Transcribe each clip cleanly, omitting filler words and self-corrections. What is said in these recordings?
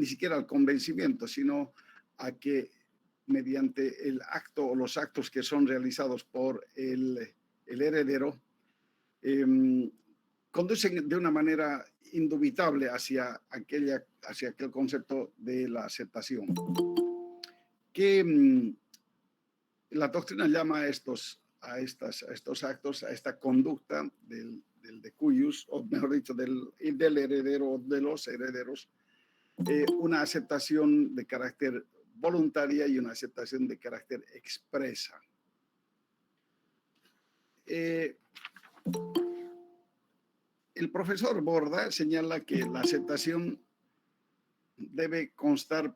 ni siquiera al convencimiento, sino a que mediante el acto o los actos que son realizados por el heredero, eh, conducen de una manera indubitable hacia aquel concepto de la aceptación. Que la doctrina llama a estos actos, a esta conducta del decuyus, o mejor dicho, del heredero o de los herederos, una aceptación de carácter voluntaria y una aceptación de carácter expresa. El profesor Borda señala que la aceptación debe constar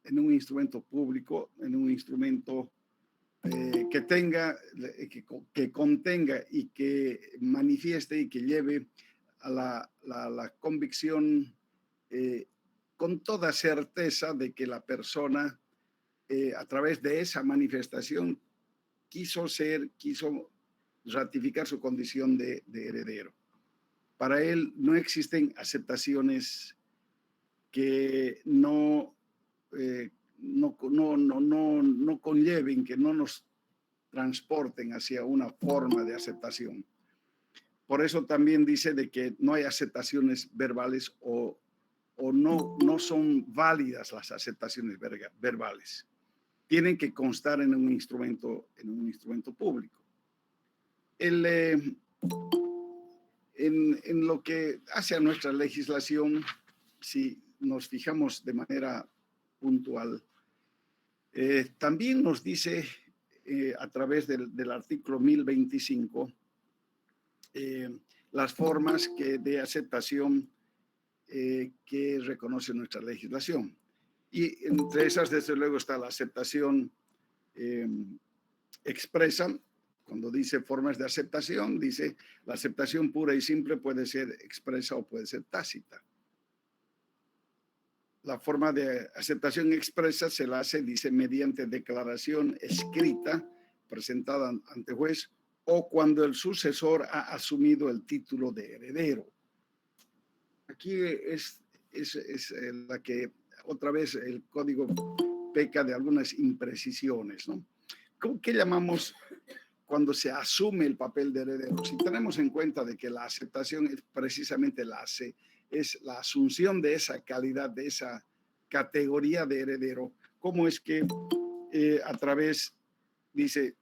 en un instrumento público, en un instrumento que contenga y que manifieste y que lleve a la convicción con toda certeza de que la persona, a través de esa manifestación, quiso ratificar su condición de heredero. Para él no existen aceptaciones que no conlleven, que no nos transporten hacia una forma de aceptación. Por eso también dice de que no hay aceptaciones verbales o no son válidas las aceptaciones verbales. Tienen que constar en un instrumento público. En lo que hace a nuestra legislación, si nos fijamos de manera puntual, también nos dice a través del artículo 1025 las formas de aceptación que reconoce nuestra legislación. Y entre esas, desde luego, está la aceptación expresa. Cuando dice formas de aceptación, dice la aceptación pura y simple puede ser expresa o puede ser tácita. La forma de aceptación expresa se la hace, dice, mediante declaración escrita presentada ante juez o cuando el sucesor ha asumido el título de heredero. Aquí es la que otra vez el código peca de algunas imprecisiones, ¿no? ¿Qué llamamos cuando se asume el papel de heredero? Si tenemos en cuenta de que la aceptación es precisamente es la asunción de esa calidad, de esa categoría de heredero, ¿cómo es que a través, dice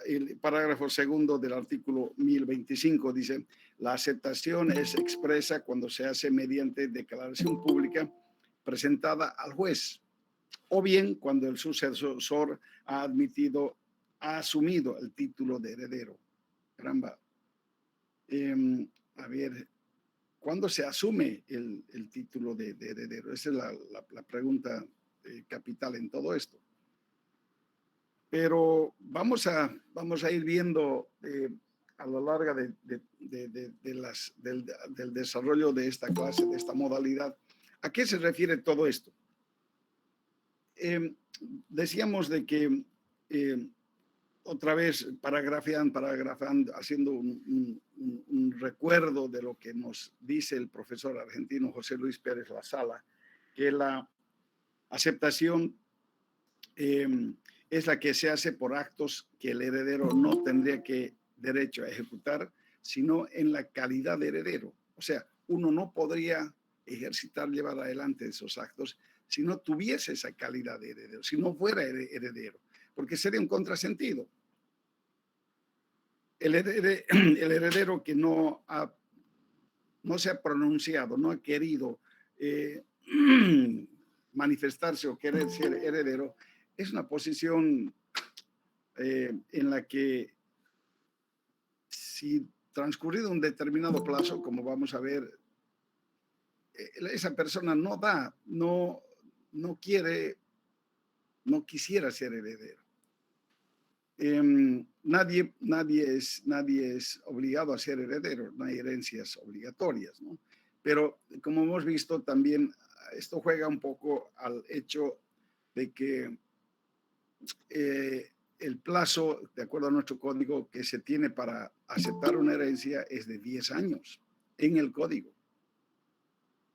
el parágrafo segundo del artículo 1025, dice, la aceptación es expresa cuando se hace mediante declaración pública presentada al juez, o bien cuando el sucesor ha asumido el título de heredero. Caramba. A ver, ¿cuándo se asume el título de heredero? Esa es la pregunta capital en todo esto. Pero vamos a ir viendo a lo largo del desarrollo de esta clase, de esta modalidad, ¿a qué se refiere todo esto? Decíamos de que otra vez paragrafando, haciendo un recuerdo de lo que nos dice el profesor argentino José Luis Pérez Lasala, que la aceptación es la que se hace por actos que el heredero no tendría derecho a ejecutar, sino en la calidad de heredero. O sea, uno no podría llevar adelante esos actos si no tuviese esa calidad de heredero, si no fuera heredero, porque sería un contrasentido. El heredero que no se ha pronunciado, no ha querido manifestarse o querer ser heredero, es una posición en la que si transcurrido un determinado plazo, como vamos a ver, esa persona no quisiera ser heredero. Nadie es obligado a ser heredero, no hay herencias obligatorias, ¿no? Pero como hemos visto también, esto juega un poco al hecho de que el plazo, de acuerdo a nuestro código, que se tiene para aceptar una herencia es de 10 años en el código.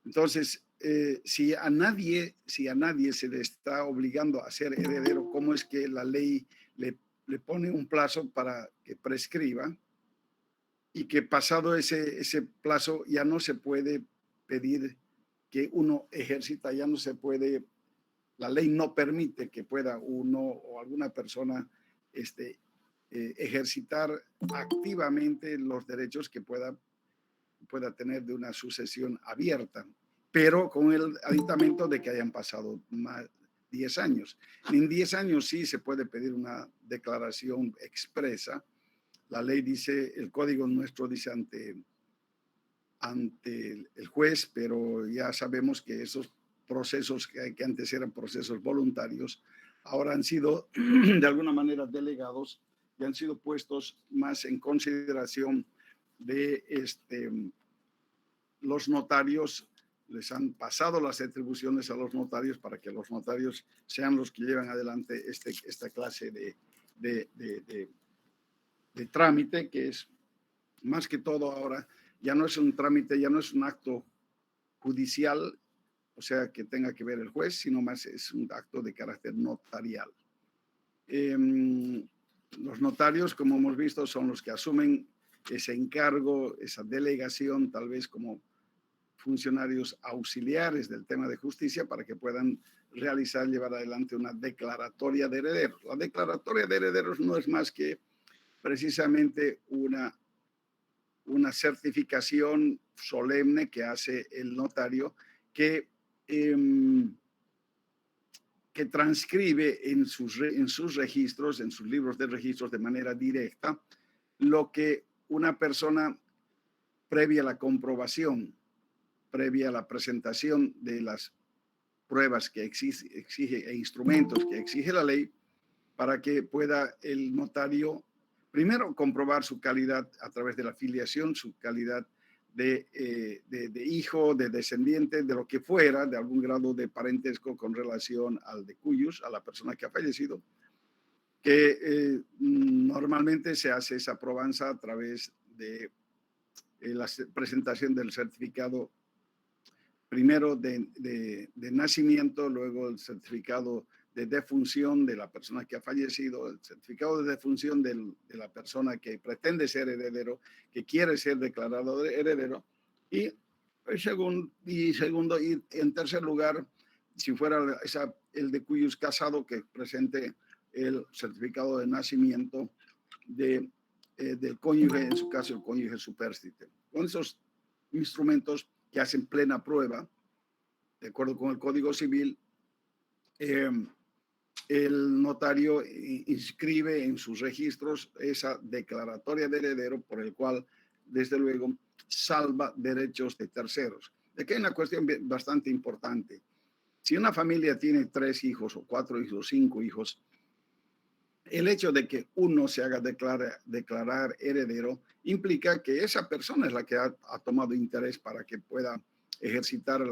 Entonces, si a nadie se le está obligando a ser heredero, ¿cómo es que la ley le pone un plazo para que prescriba y que pasado ese plazo ya no se puede pedir que uno ejercita, ya no se puede, la ley no permite que pueda uno o alguna persona este, ejercitar activamente los derechos que pueda tener de una sucesión abierta, pero con el aditamento de que hayan pasado más 10 años. En 10 años sí se puede pedir una declaración expresa. La ley dice, el código nuestro dice ante el juez, pero ya sabemos que esos procesos que antes eran procesos voluntarios, ahora han sido de alguna manera delegados y han sido puestos más en consideración de los notarios. Les han pasado las atribuciones a los notarios para que los notarios sean los que llevan adelante esta clase de, de, de trámite, que es más que todo ahora, ya no es un trámite, ya no es un acto judicial, o sea, que tenga que ver el juez, sino más es un acto de carácter notarial. Los notarios, como hemos visto, son los que asumen ese encargo, esa delegación, tal vez como funcionarios auxiliares del tema de justicia para que puedan realizar, llevar adelante una declaratoria de herederos. La declaratoria de herederos no es más que precisamente una certificación solemne que hace el notario que, que transcribe en sus registros, en sus libros de registros de manera directa, lo que una persona previa a la comprobación, previa a la presentación de las pruebas que exige e instrumentos que exige la ley, para que pueda el notario primero comprobar su calidad a través de la filiación, su calidad de hijo, de descendiente, de lo que fuera, de algún grado de parentesco con relación al de cuyos, a la persona que ha fallecido, que normalmente se hace esa probanza a través de la presentación del certificado primero de nacimiento, luego el certificado de defunción de la persona que ha fallecido, el certificado de defunción de la persona que pretende ser heredero, que quiere ser declarado heredero, y segundo, y en tercer lugar, si fuera el de cuyos casado, que presente el certificado de nacimiento del cónyuge, en su caso el cónyuge supérstite. Con esos instrumentos que hacen plena prueba, de acuerdo con el Código Civil, el notario inscribe en sus registros esa declaratoria de heredero por el cual, desde luego, salva derechos de terceros. Aquí hay una cuestión bastante importante. Si una familia tiene 3 hijos o 4 hijos o 5 hijos, el hecho de que uno se haga declarar heredero implica que esa persona es la que ha tomado interés para que pueda ejercitar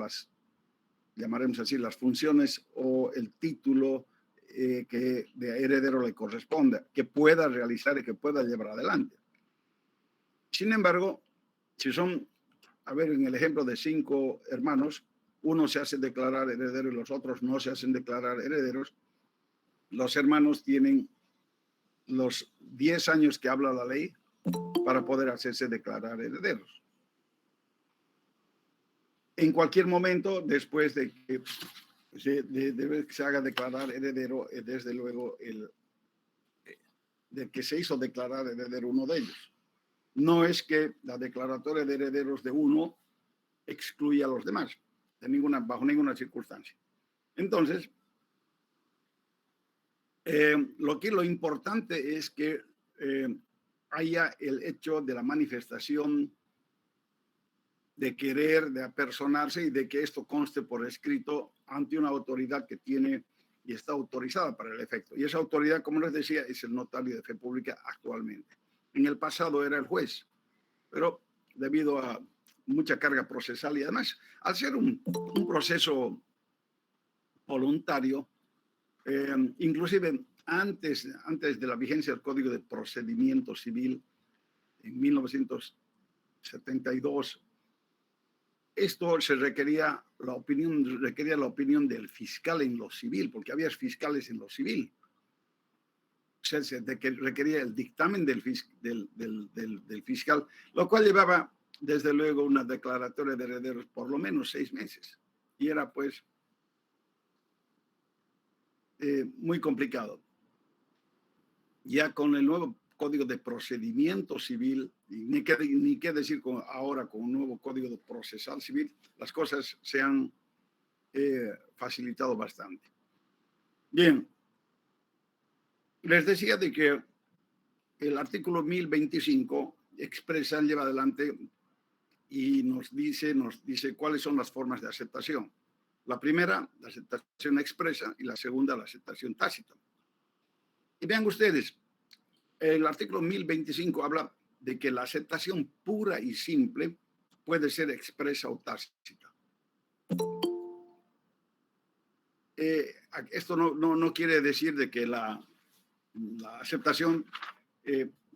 llamaremos así, las funciones o el título que de heredero le corresponde, que pueda realizar y que pueda llevar adelante. Sin embargo, si son, a ver, en el ejemplo de 5 hermanos, uno se hace declarar heredero y los otros no se hacen declarar herederos, los hermanos tienen los 10 años que habla la ley para poder hacerse declarar herederos. En cualquier momento, después de que se haga declarar heredero, desde luego, de que se hizo declarar heredero uno de ellos. No es que la declaratoria de herederos de uno excluya a los demás, bajo ninguna circunstancia. Entonces, lo importante es que haya el hecho de la manifestación de querer, de apersonarse y de que esto conste por escrito ante una autoridad que tiene y está autorizada para el efecto. Y esa autoridad, como les decía, es el notario de fe pública actualmente. En el pasado era el juez, pero debido a mucha carga procesal y además al ser un proceso voluntario, inclusive antes de la vigencia del Código de Procedimiento Civil en 1972, esto requería la opinión del fiscal en lo civil, porque había fiscales en lo civil. O sea, requería el dictamen del fiscal, lo cual llevaba, desde luego, una declaratoria de herederos por lo menos 6 meses. Y era, pues, muy complicado. Ya con el nuevo Código de Procedimiento Civil, y ni qué decir ahora con un nuevo Código de Procesal Civil, las cosas se han facilitado bastante. Bien, les decía de que el artículo 1025 expresa, lleva adelante y nos dice cuáles son las formas de aceptación. La primera, la aceptación expresa, y la segunda, la aceptación tácita. Y vean ustedes, el artículo 1025 habla de que la aceptación pura y simple puede ser expresa o tácita. Esto no quiere decir de que la aceptación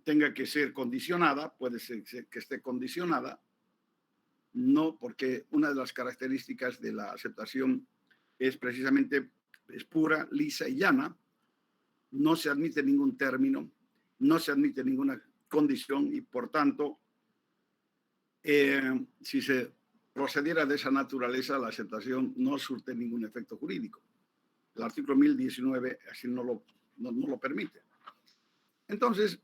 tenga que ser condicionada, puede ser que esté condicionada, no, porque una de las características de la aceptación es precisamente es pura, lisa y llana, no se admite ningún término, no se admite ninguna condición y por tanto, si se procediera de esa naturaleza, la aceptación no surte ningún efecto jurídico. El artículo 1019 así no lo permite. Entonces,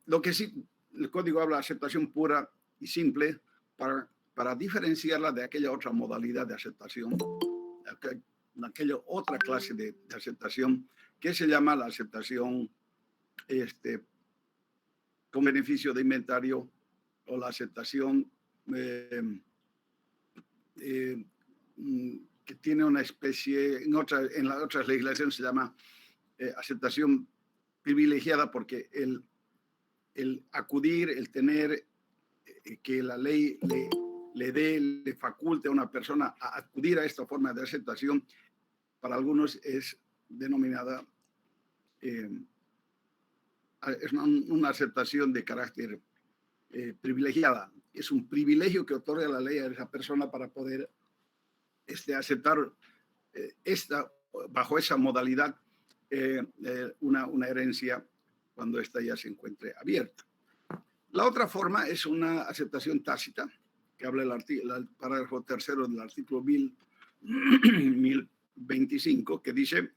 lo que sí, el código habla de aceptación pura y simple para diferenciarla de aquella otra modalidad de aceptación, aquella otra clase de aceptación que se llama la aceptación con beneficio de inventario o la aceptación que tiene una especie, en las otras legislaciones se llama aceptación privilegiada, porque el acudir, el tener que la ley le faculte a una persona a acudir a esta forma de aceptación, para algunos es denominada es una aceptación de carácter privilegiada. Es un privilegio que otorga la ley a esa persona para poder aceptar bajo esa modalidad una herencia cuando ésta ya se encuentre abierta. La otra forma es una aceptación tácita, que habla el parágrafo tercero del artículo 1025, que dice: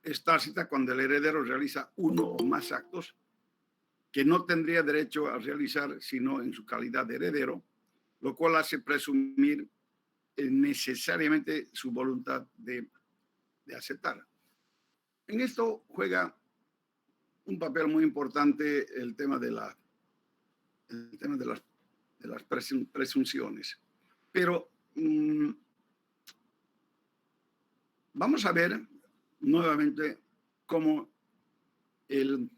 es tácita cuando el heredero realiza uno o más actos que no tendría derecho a realizar sino en su calidad de heredero, lo cual hace presumir necesariamente su voluntad de aceptar. En esto juega un papel muy importante el tema de las presunciones. Pero vamos a ver nuevamente cómo el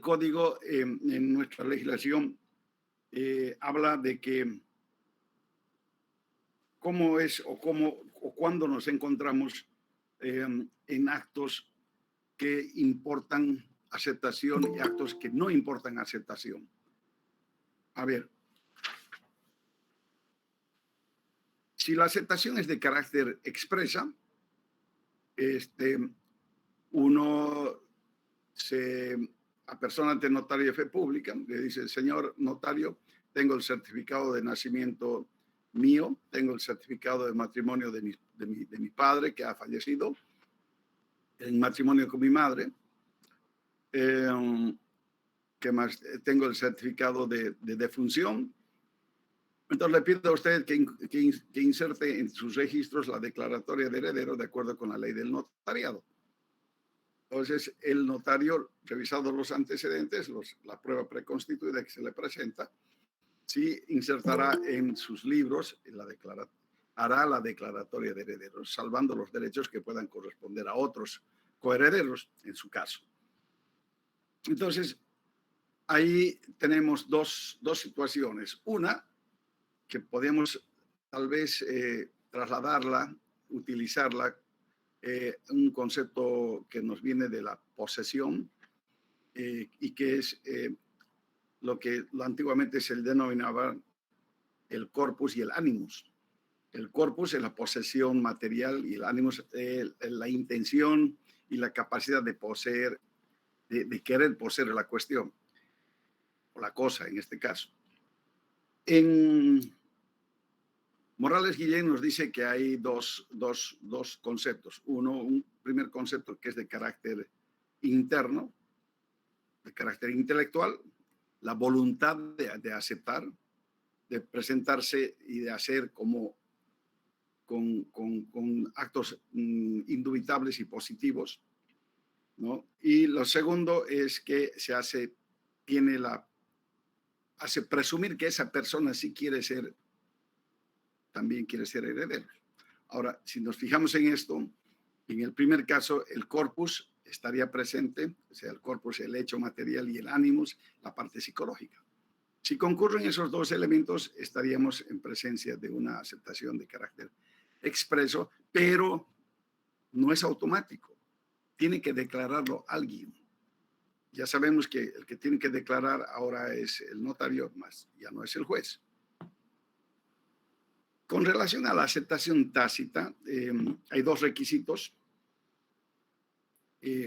código en nuestra legislación habla de que cómo es o cuándo nos encontramos en actos que importan aceptación y actos que no importan aceptación. A ver, si la aceptación es de carácter expresa, uno se apersona ante el notario de fe pública, le dice: señor notario, tengo el certificado de nacimiento mío, tengo el certificado de matrimonio de mi padre, que ha fallecido en matrimonio con mi madre. ¿Qué más? Tengo el certificado de defunción. Entonces le pido a usted que inserte en sus registros la declaratoria de heredero de acuerdo con la ley del notariado. Entonces el notario, revisados los antecedentes, la prueba preconstituida que se le presenta, sí insertará en sus libros hará la declaratoria de herederos, salvando los derechos que puedan corresponder a otros coherederos en su caso. Entonces, ahí tenemos dos situaciones. Una, que podemos tal vez trasladarla, utilizarla, un concepto que nos viene de la posesión y que es lo que antiguamente se denominaba el corpus y el animus. El corpus es la posesión material y el animus es la intención y la capacidad de poseer, de querer poseer la cuestión, o la cosa en este caso. En Morales Guillén nos dice que hay dos conceptos. Uno, un primer concepto que es de carácter interno, de carácter intelectual, la voluntad de aceptar, de presentarse y de hacer como con actos indubitables y positivos, ¿no? Y lo segundo es que hace presumir que esa persona sí también quiere ser heredero. Ahora, si nos fijamos en esto, en el primer caso, el corpus estaría presente, o sea, el corpus, el hecho material, y el animus, la parte psicológica. Si concurren esos dos elementos, estaríamos en presencia de una aceptación de carácter expreso, pero no es automático. Tiene que declararlo alguien. Ya sabemos que el que tiene que declarar ahora es el notario, más ya no es el juez. Con relación a la aceptación tácita, hay dos requisitos.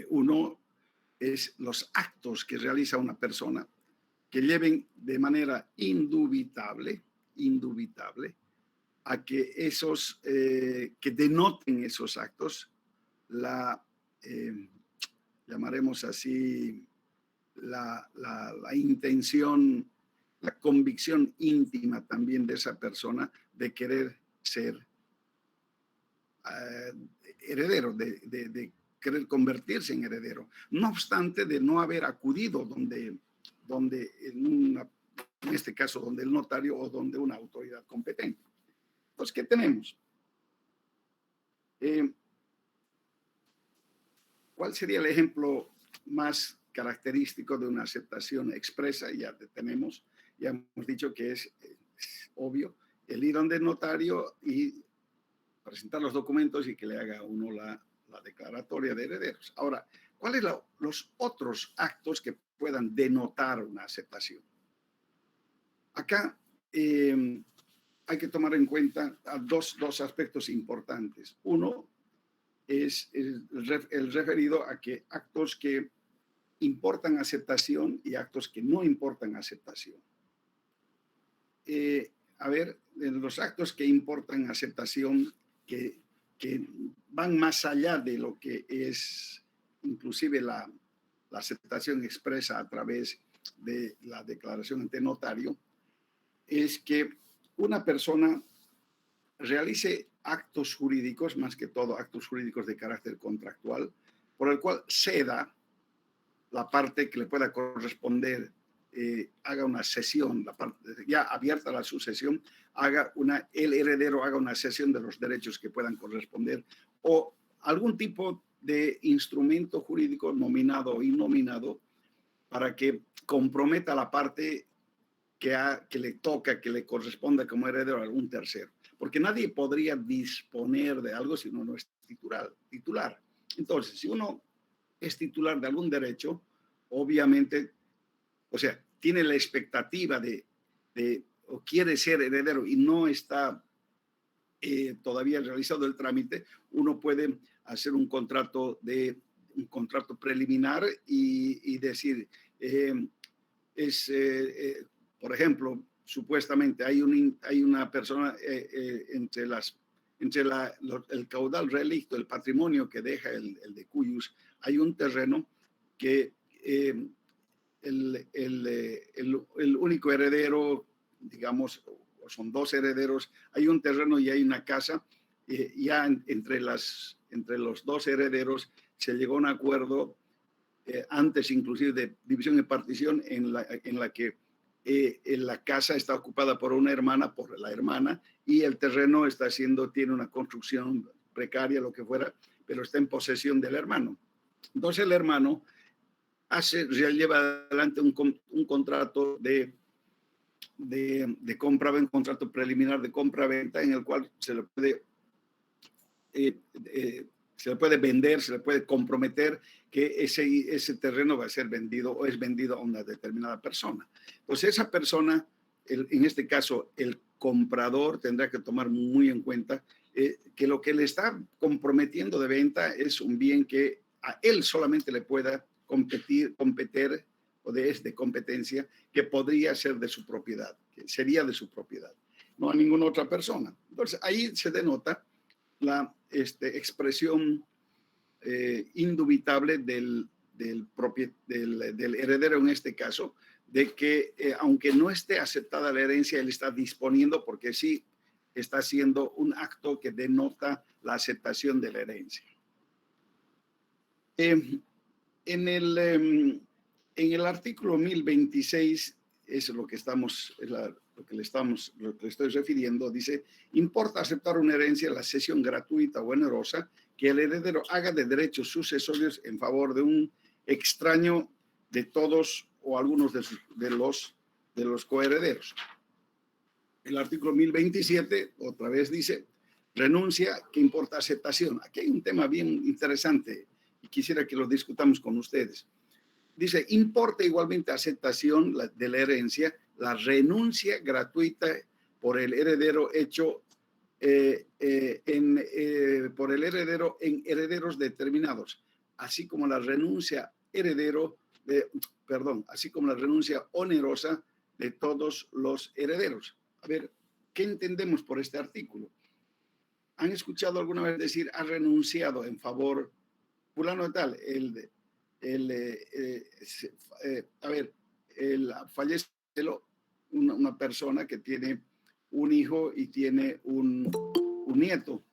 Uno es los actos que realiza una persona que lleven de manera indubitable a que que denoten esos actos llamaremos así, la intención, la convicción íntima también de esa persona de querer ser heredero, de querer convertirse en heredero, no obstante de no haber acudido donde en este caso, donde el notario o donde una autoridad competente. Entonces, ¿qué tenemos? ¿Cuál sería el ejemplo más característico de una aceptación expresa? Ya tenemos, ya hemos dicho que es obvio, el ir donde el notario y presentar los documentos y que le haga uno la declaratoria de herederos. Ahora, ¿cuáles son los otros actos que puedan denotar una aceptación? Acá hay que tomar en cuenta dos aspectos importantes. Uno es el referido a que actos que importan aceptación y actos que no importan aceptación. A ver, en los actos que importan aceptación, que van más allá de lo que es inclusive la aceptación expresa a través de la declaración ante notario, es que una persona realice actos jurídicos, más que todo actos jurídicos de carácter contractual, por el cual ceda la parte que le pueda corresponder, haga una cesión, la parte ya abierta la sucesión, el heredero haga una cesión de los derechos que puedan corresponder, o algún tipo de instrumento jurídico nominado o innominado para que comprometa la parte que le toca, que le corresponda como heredero a algún tercero. Porque nadie podría disponer de algo si uno no es titular. Entonces, si uno es titular de algún derecho, obviamente, o sea, tiene la expectativa o quiere ser heredero y no está todavía realizado el trámite, uno puede hacer un contrato preliminar y decir, por ejemplo, supuestamente hay una persona entre el caudal relicto, el patrimonio que deja el de Cuyus, hay un terreno que el único heredero, digamos, son dos herederos, hay un terreno y hay una casa, ya entre los dos herederos se llegó a un acuerdo antes inclusive de división y partición en la que la casa está ocupada por una hermana, por la hermana, y el terreno tiene una construcción precaria, lo que fuera, pero está en posesión del hermano. Entonces el hermano lleva adelante un contrato de compra-venta, un contrato preliminar de compra-venta en el cual se le puede vender, se le puede comprometer que ese terreno va a ser vendido o es vendido a una determinada persona. Entonces esa persona, en este caso el comprador tendrá que tomar muy en cuenta que lo que le está comprometiendo de venta es un bien que a él solamente le pueda competir o es de competencia, que podría ser de su propiedad, que sería de su propiedad, no a ninguna otra persona. Entonces ahí se denota la expresión indubitable del heredero en este caso, de que aunque no esté aceptada la herencia, él está disponiendo porque sí está haciendo un acto que denota la aceptación de la herencia. Eh, en el artículo 1026, es lo que lo que le estoy refiriendo, dice, importa aceptar una herencia, la cesión gratuita o onerosa, que el heredero haga de derechos sucesorios en favor de un extraño de todos o algunos de los coherederos. El artículo 1027, otra vez dice, renuncia que importa aceptación. Aquí hay un tema bien interesante y quisiera que lo discutamos con ustedes. Dice, importa igualmente aceptación de la herencia, la renuncia gratuita por el heredero hecho por el heredero en herederos determinados, así como la renuncia así como la renuncia onerosa de todos los herederos. A ver, ¿qué entendemos por este artículo? ¿Han escuchado alguna vez decir ha renunciado en favor fulano de tal? Fallece una persona que tiene un hijo y tiene un nieto.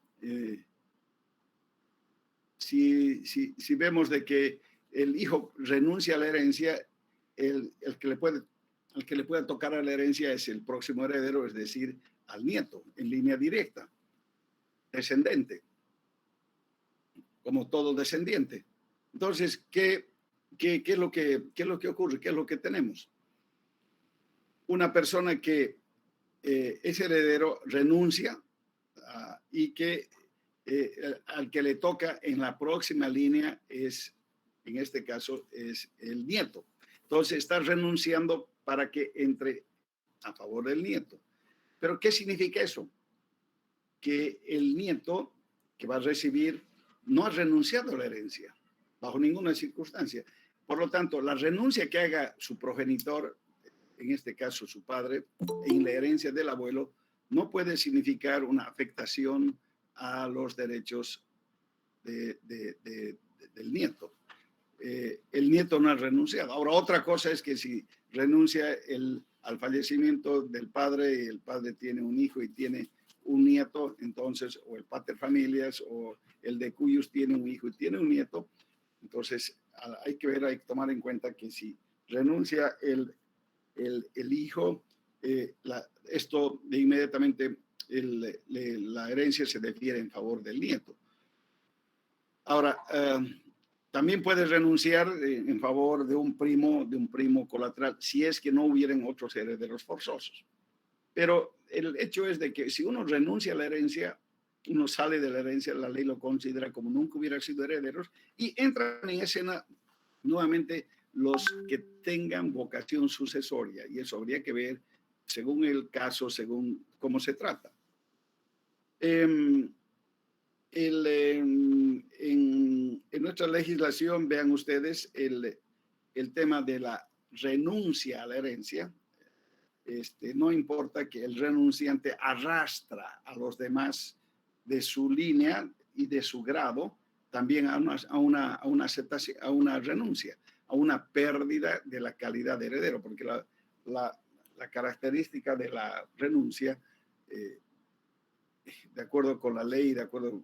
Si vemos de que el hijo renuncia a la herencia, el que le puede tocar a la herencia es el próximo heredero, es decir, al nieto, en línea directa, descendente, como todo descendiente. Entonces, ¿qué es lo que ocurre? ¿Qué es lo que tenemos? Una persona que es heredero renuncia y que al que le toca en la próxima línea en este caso, es el nieto. Entonces, está renunciando para que entre a favor del nieto. ¿Pero qué significa eso? Que el nieto que va a recibir no ha renunciado a la herencia, bajo ninguna circunstancia. Por lo tanto, la renuncia que haga su progenitor, en este caso su padre, en la herencia del abuelo, no puede significar una afectación a los derechos del nieto. El nieto no ha renunciado. Ahora, otra cosa es que si renuncia al fallecimiento del padre y el padre tiene un hijo y tiene un nieto, entonces, o el pater familias o el de cuyos tiene un hijo y tiene un nieto, entonces hay que tomar en cuenta que si renuncia el hijo, esto de inmediatamente la herencia se defiere en favor del nieto. Ahora, también puede renunciar en favor de un primo colateral, si es que no hubieran otros herederos forzosos. Pero el hecho es de que si uno renuncia a la herencia, uno sale de la herencia, la ley lo considera como nunca hubiera sido herederos y entran en escena nuevamente los que tengan vocación sucesoria, y eso habría que ver según el caso, según cómo se trata. En nuestra legislación, vean ustedes el tema de la renuncia a la herencia. No importa que el renunciante arrastra a los demás de su línea y de su grado, también a una aceptación, a una renuncia, a una pérdida de la calidad de heredero, porque la característica de la renuncia, de acuerdo con la ley, de acuerdo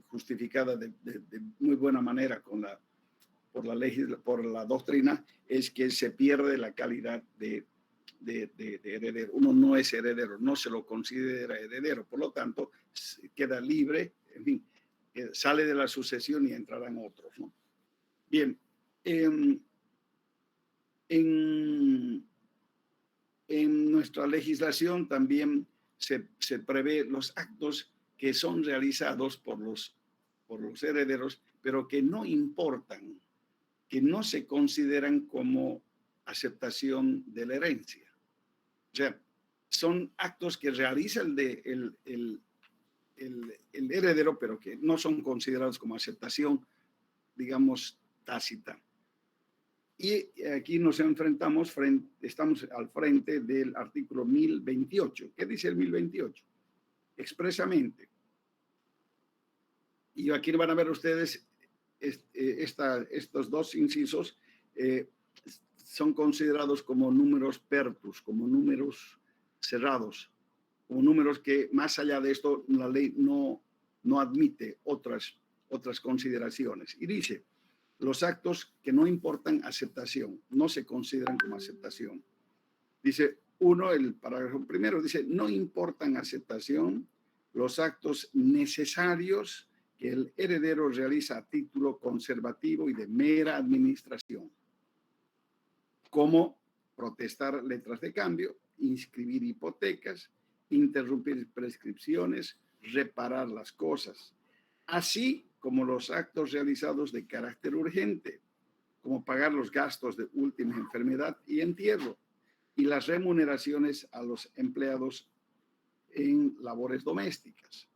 justificada de muy buena manera por la doctrina, es que se pierde la calidad de heredero. Uno no es heredero, no se lo considera heredero, por lo tanto queda libre, en fin, sale de la sucesión y entrarán otros, ¿no? Bien, en nuestra legislación también se prevé los actos que son realizados por los herederos, pero que no importan, que no se consideran como aceptación de la herencia. O sea, son actos que realiza el heredero, pero que no son considerados como aceptación, digamos, tácita. Y aquí nos enfrentamos, estamos al frente del artículo 1028. ¿Qué dice el 1028? Expresamente. Y aquí van a ver ustedes estos dos incisos son considerados como números pertus, como números cerrados, como números que más allá de esto la ley no admite otras consideraciones. Y dice, los actos que no importan aceptación, no se consideran como aceptación. Dice uno, el parágrafo primero, dice, no importan aceptación los actos necesarios que el heredero realiza a título conservativo y de mera administración, como protestar letras de cambio, inscribir hipotecas, interrumpir prescripciones, reparar las cosas, así como los actos realizados de carácter urgente, como pagar los gastos de última enfermedad y entierro, y las remuneraciones a los empleados en labores domésticas.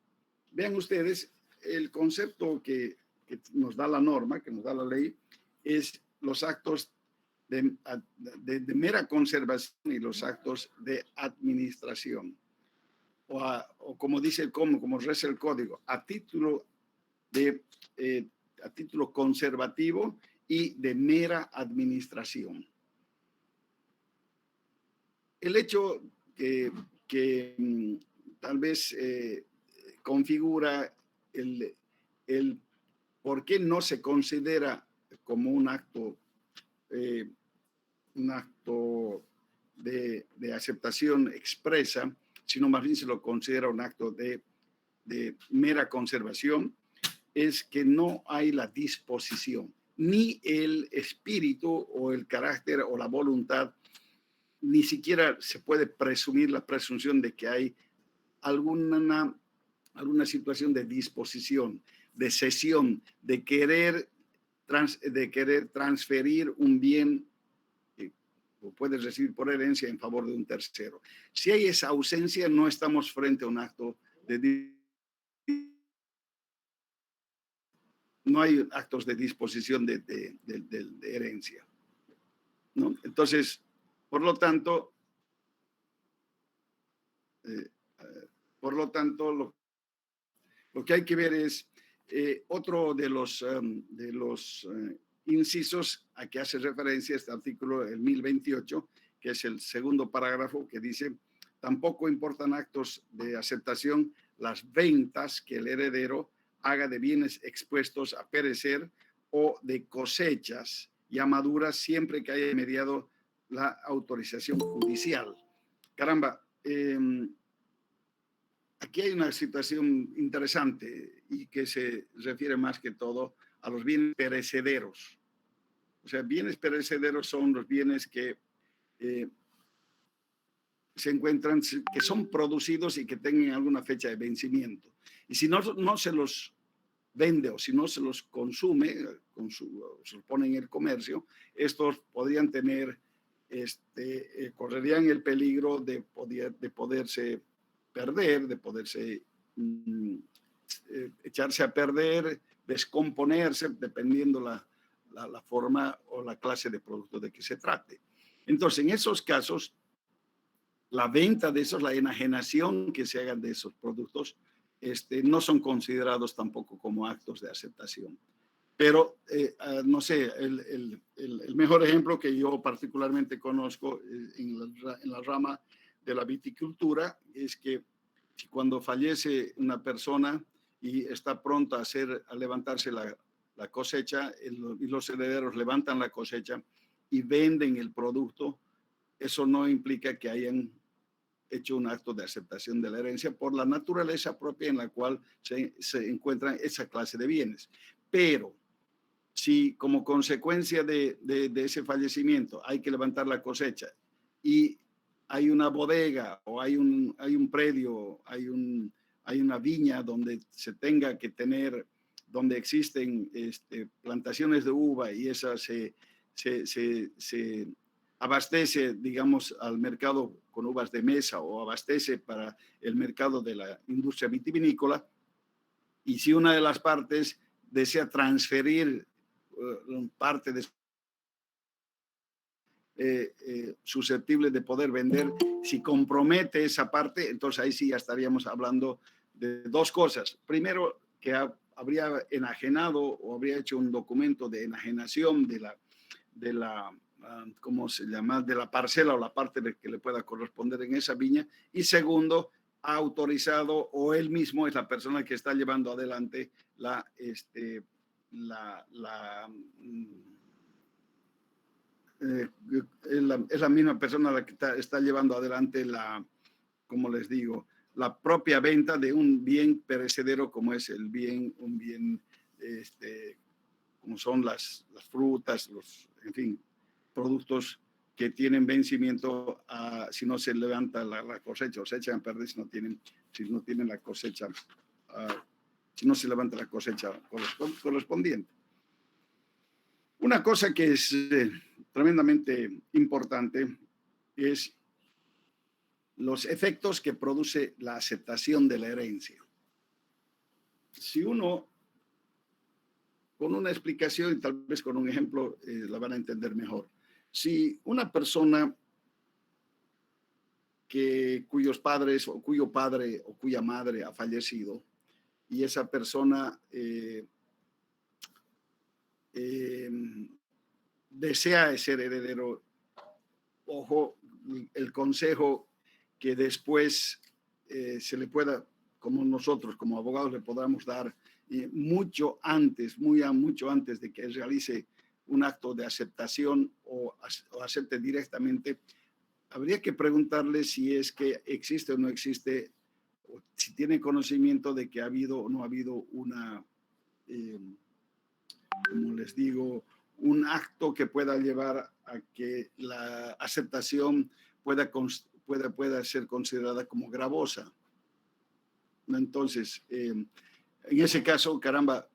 Vean ustedes, el concepto que nos da la norma, que nos da la ley, es los actos de mera conservación y los actos de administración. O como dice como reza el código, a título conservativo y de mera administración. El hecho que tal vez configura el por qué no se considera como un acto de aceptación expresa, sino más bien se lo considera un acto de mera conservación, es que no hay la disposición, ni el espíritu o el carácter o la voluntad, ni siquiera se puede presumir la presunción de que hay alguna situación de disposición, de cesión, de querer transferir un bien que puedes recibir por herencia en favor de un tercero. Si hay esa ausencia, no estamos frente a un acto no hay actos de disposición de herencia, ¿no? Entonces, por lo tanto, lo que hay que ver es otro de los incisos a que hace referencia este artículo, el 1028, que es el segundo parágrafo, que dice, tampoco importan actos de aceptación las ventas que el heredero haga de bienes expuestos a perecer o de cosechas ya maduras siempre que haya mediado la autorización judicial. Caramba, aquí hay una situación interesante y que se refiere más que todo a los bienes perecederos. O sea, bienes perecederos son los bienes que se encuentran, que son producidos y que tengan alguna fecha de vencimiento. Y si no se los vende o si no se los consume, se los pone en el comercio, estos podrían tener, correrían el peligro de poderse perder, de poderse echarse a perder, descomponerse, dependiendo la forma o la clase de producto de que se trate. Entonces, en esos casos, la venta de esos, la enajenación que se hagan de esos productos, no son considerados tampoco como actos de aceptación. Pero, no sé, el mejor ejemplo que yo particularmente conozco en la rama de la viticultura es que cuando fallece una persona y está pronta a levantarse la cosecha, y los herederos levantan la cosecha y venden el producto, eso no implica que hayan hecho un acto de aceptación de la herencia por la naturaleza propia en la cual se encuentran esa clase de bienes. Pero si como consecuencia de ese fallecimiento hay que levantar la cosecha y hay una bodega o hay un predio, hay una viña donde se tenga que tener, donde existen plantaciones de uva y esas se abastece, digamos, al mercado con uvas de mesa o abastece para el mercado de la industria vitivinícola, y si una de las partes desea transferir parte de susceptible de poder vender, si compromete esa parte, entonces ahí sí ya estaríamos hablando de dos cosas. Primero, que habría enajenado o habría hecho un documento de enajenación de la ¿cómo se llama? De la parcela o la parte que le pueda corresponder en esa viña. Y segundo, ha autorizado o él mismo es la persona que está llevando adelante la es la misma persona la que está llevando adelante como les digo, la propia venta de un bien perecedero como es un bien, como son las frutas, en fin, productos que tienen vencimiento si no se levanta la cosecha, o se echan a perder si no tienen la cosecha, si no se levanta la cosecha correspondiente. Una cosa que es tremendamente importante es los efectos que produce la aceptación de la herencia. Si uno, con una explicación y tal vez con un ejemplo, la van a entender mejor. Si una persona cuyos padres o cuyo padre o cuya madre ha fallecido y esa persona desea ser heredero, ojo, el consejo que después se le pueda, como nosotros como abogados le podamos dar mucho antes de que él realice un acto de aceptación o acepte directamente, habría que preguntarle si es que existe o no existe, o si tiene conocimiento de que ha habido o no ha habido como les digo, un acto que pueda llevar a que la aceptación pueda ser considerada como gravosa. Entonces, en ese caso, caramba,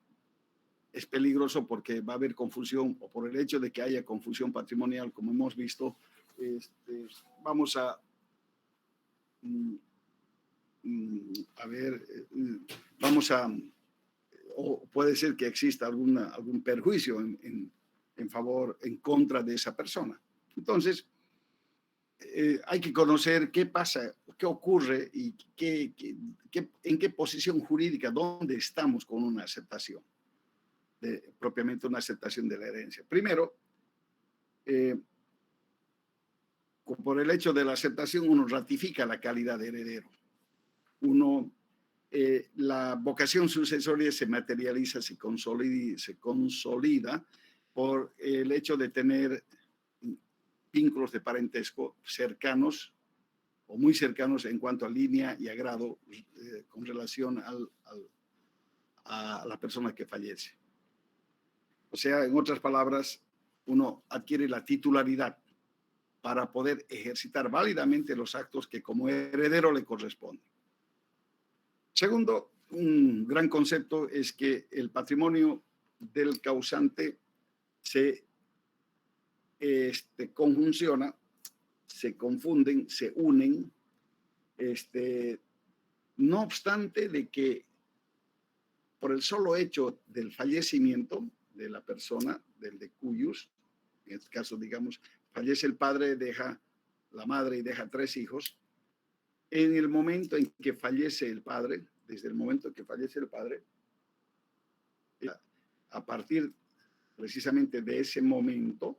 es peligroso porque va a haber confusión, o por el hecho de que haya confusión patrimonial, como hemos visto, vamos a ver, o puede ser que exista algún perjuicio en contra de esa persona. Entonces, hay que conocer qué pasa, qué ocurre y en qué posición jurídica, dónde estamos con una aceptación, propiamente una aceptación de la herencia. Primero, por el hecho de la aceptación, uno ratifica la calidad de heredero. La vocación sucesoria se materializa, se consolida por el hecho de tener vínculos de parentesco cercanos o muy cercanos en cuanto a línea y a grado con relación a la persona que fallece. O sea, en otras palabras, uno adquiere la titularidad para poder ejercitar válidamente los actos que como heredero le corresponden. Segundo, un gran concepto es que el patrimonio del causante se conjunciona, se confunden, se unen, no obstante de que por el solo hecho del fallecimiento de la persona, del de cuyos, en este caso, digamos, fallece el padre, deja la madre y deja 3 hijos. En el momento en que fallece el padre, desde el momento en que fallece el padre, a partir precisamente de ese momento,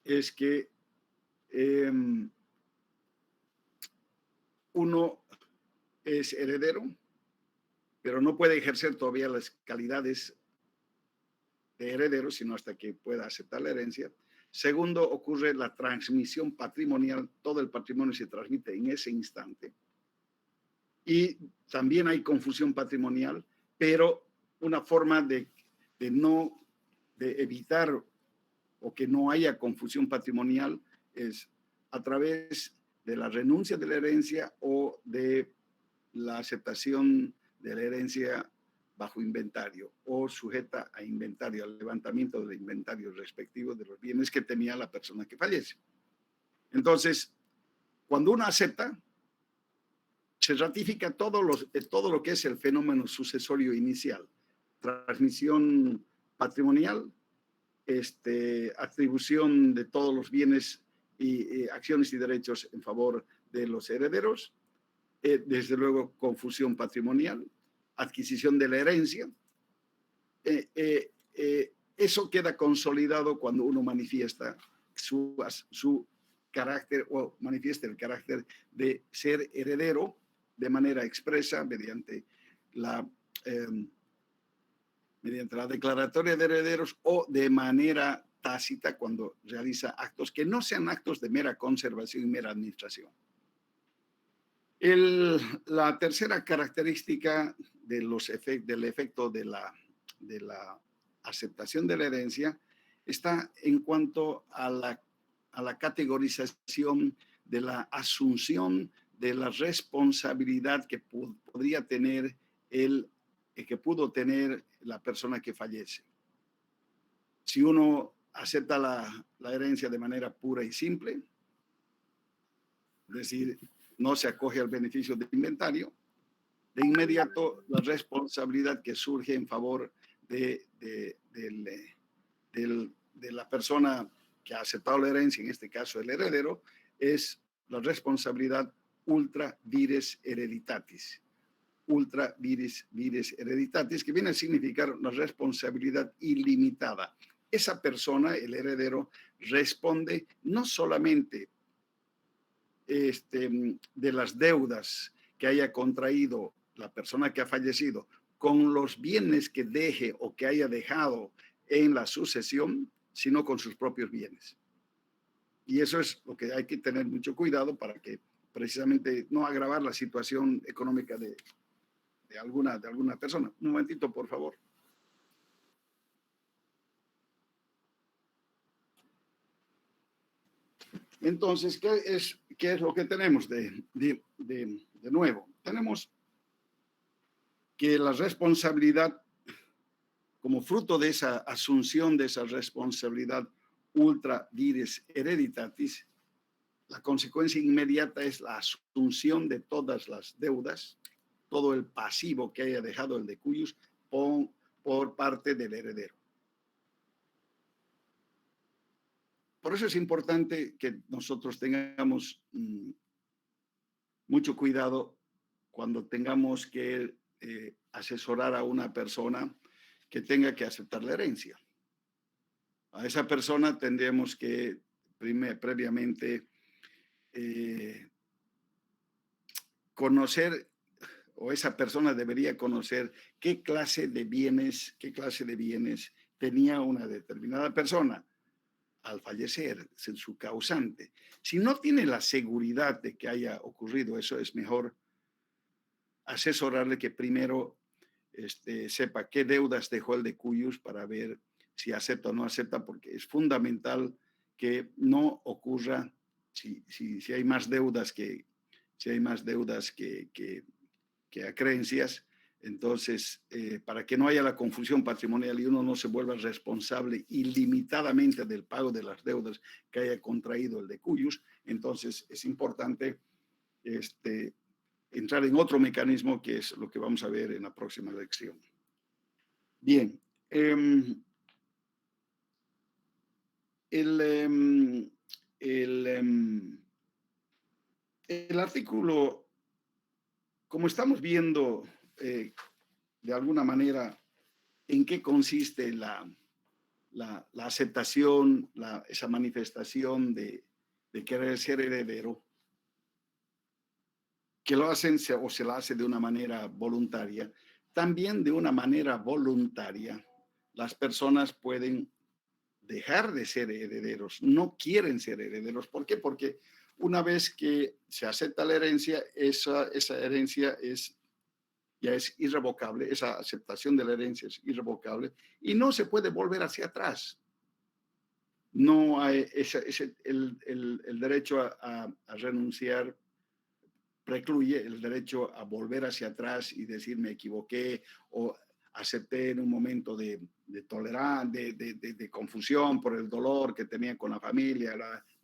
es que uno es heredero, pero no puede ejercer todavía las calidades de heredero, sino hasta que pueda aceptar la herencia. Segundo, ocurre la transmisión patrimonial, todo el patrimonio se transmite en ese instante. Y también hay confusión patrimonial, pero una forma de evitar o que no haya confusión patrimonial es a través de la renuncia de la herencia o de la aceptación de la herencia bajo inventario o sujeta a inventario, al levantamiento del inventario respectivo de los bienes que tenía la persona que fallece. Entonces, cuando uno acepta, se ratifica todo lo que es el fenómeno sucesorio inicial, transmisión patrimonial, atribución de todos los bienes y acciones y derechos en favor de los herederos, desde luego confusión patrimonial, adquisición de la herencia. Eso queda consolidado cuando uno manifiesta su carácter o manifiesta el carácter de ser heredero de manera expresa la, eh, mediante la declaratoria de herederos o de manera tácita cuando realiza actos que no sean actos de mera conservación y mera administración. La tercera característica del efecto de la aceptación de la herencia está en cuanto a la categorización de la asunción de la responsabilidad que podría tener que pudo tener la persona que fallece. Si uno acepta la herencia de manera pura y simple, es decir, no se acoge al beneficio del inventario, de inmediato la responsabilidad que surge en favor de la persona que ha aceptado la herencia, en este caso el heredero, es la responsabilidad ultra vires hereditatis. Ultra vires hereditatis, que viene a significar una responsabilidad ilimitada. Esa persona, el heredero, responde no solamente de las deudas que haya contraído la persona que ha fallecido con los bienes que deje o que haya dejado en la sucesión, sino con sus propios bienes. Y eso es lo que hay que tener mucho cuidado para que precisamente no agravar la situación económica de alguna persona. Un momentito, por favor. Entonces, ¿qué es lo que tenemos de nuevo? Tenemos que la responsabilidad, como fruto de esa asunción de esa responsabilidad ultra vires hereditatis, la consecuencia inmediata es la asunción de todas las deudas, todo el pasivo que haya dejado el decuyus por parte del heredero. Por eso es importante que nosotros tengamos mucho cuidado cuando tengamos que asesorar a una persona que tenga que aceptar la herencia. A esa persona tendremos que previamente conocer, o esa persona debería conocer qué clase de bienes tenía una determinada persona al fallecer, su causante. Si no tiene la seguridad de que haya ocurrido eso, es mejor asesorarle que primero sepa qué deudas dejó el decuyus para ver si acepta o no acepta, porque es fundamental que no ocurra si hay más deudas que acreencias. Entonces, para que no haya la confusión patrimonial y uno no se vuelva responsable ilimitadamente del pago de las deudas que haya contraído el decuyus, entonces es importante entrar en otro mecanismo que es lo que vamos a ver en la próxima lección. Bien. El artículo, como estamos viendo de alguna manera en qué consiste la aceptación, esa manifestación de querer ser heredero, que lo hacen o se la hace de una manera voluntaria. También de una manera voluntaria, las personas pueden dejar de ser herederos, no quieren ser herederos. ¿Por qué? Porque una vez que se acepta la herencia, esa herencia ya es irrevocable, esa aceptación de la herencia es irrevocable y no se puede volver hacia atrás. No hay el derecho a renunciar precluye el derecho a volver hacia atrás y decir me equivoqué o acepté en un momento de tolerancia, de confusión por el dolor que tenía con la familia,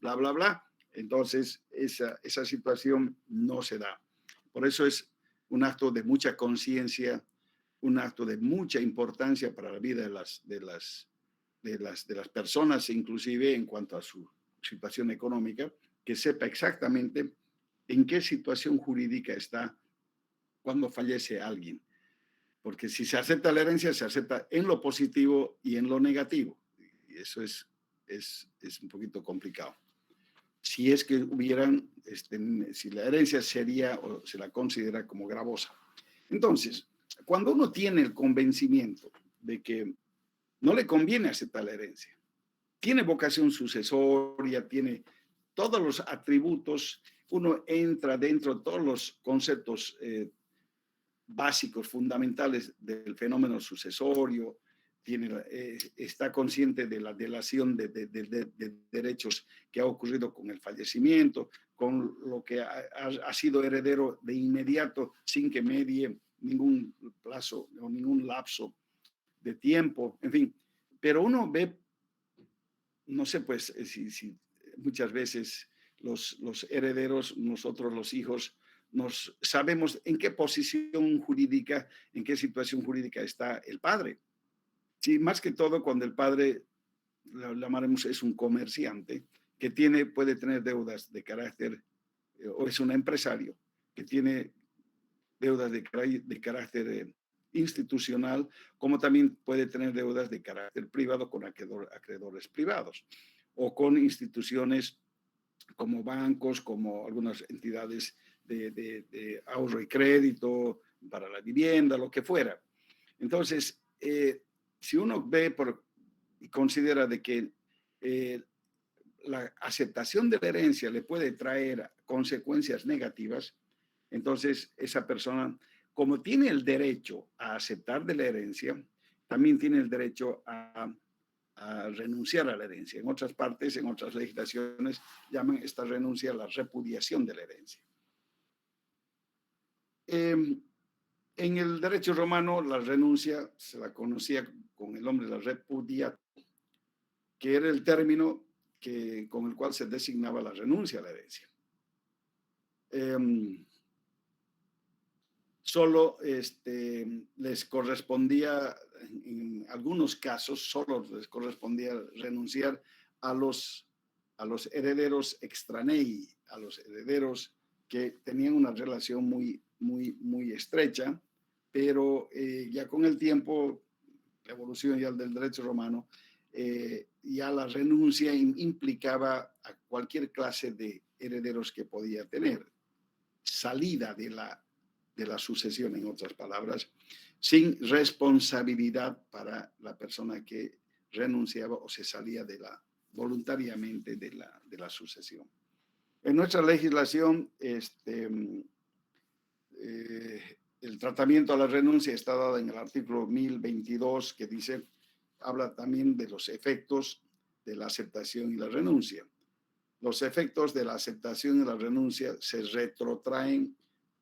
bla, bla, bla. Entonces, esa situación no se da. Por eso es un acto de mucha conciencia, un acto de mucha importancia para la vida de las personas, inclusive en cuanto a su situación económica, que sepa exactamente en qué situación jurídica está cuando fallece alguien. Porque si se acepta la herencia, se acepta en lo positivo y en lo negativo. Y eso es un poquito complicado. Si es que hubieran, si la herencia sería o se la considera como gravosa. Entonces, cuando uno tiene el convencimiento de que no le conviene aceptar la herencia, tiene vocación sucesoria, tiene todos los atributos, uno entra dentro de todos los conceptos básicos, fundamentales del fenómeno sucesorio, está consciente de la delación de derechos que ha ocurrido con el fallecimiento, con lo que ha sido heredero de inmediato sin que medie ningún plazo o ningún lapso de tiempo, en fin. Pero uno ve, no sé, pues, si muchas veces los herederos, nosotros los hijos, nos sabemos en qué posición jurídica, en qué situación jurídica está el padre. Sí, más que todo cuando el padre, lo llamaremos, es un comerciante que puede tener deudas de carácter, o es un empresario que tiene deudas de carácter institucional, como también puede tener deudas de carácter privado con acreedores privados o con instituciones como bancos, como algunas entidades de ahorro y crédito para la vivienda, lo que fuera. Entonces, si uno ve y considera de que la aceptación de la herencia le puede traer consecuencias negativas, entonces esa persona, como tiene el derecho a aceptar de la herencia, también tiene el derecho a renunciar a la herencia. En otras partes, en otras legislaciones, llaman esta renuncia la repudiación de la herencia. En el derecho romano, la renuncia se la conocía con el nombre de la repudiación, que era el término con el cual se designaba la renuncia a la herencia. Solo les correspondía, en algunos casos, solo les correspondía renunciar a los herederos extranei, a los herederos que tenían una relación muy, muy, muy estrecha, pero ya con el tiempo, la evolución ya del derecho romano, ya la renuncia implicaba a cualquier clase de herederos que podía tener, salida de la sucesión, en otras palabras, sin responsabilidad para la persona que renunciaba o se salía voluntariamente de la sucesión. En nuestra legislación, el tratamiento a la renuncia está dado en el artículo 1022, que habla también de los efectos de la aceptación y la renuncia. Los efectos de la aceptación y la renuncia se retrotraen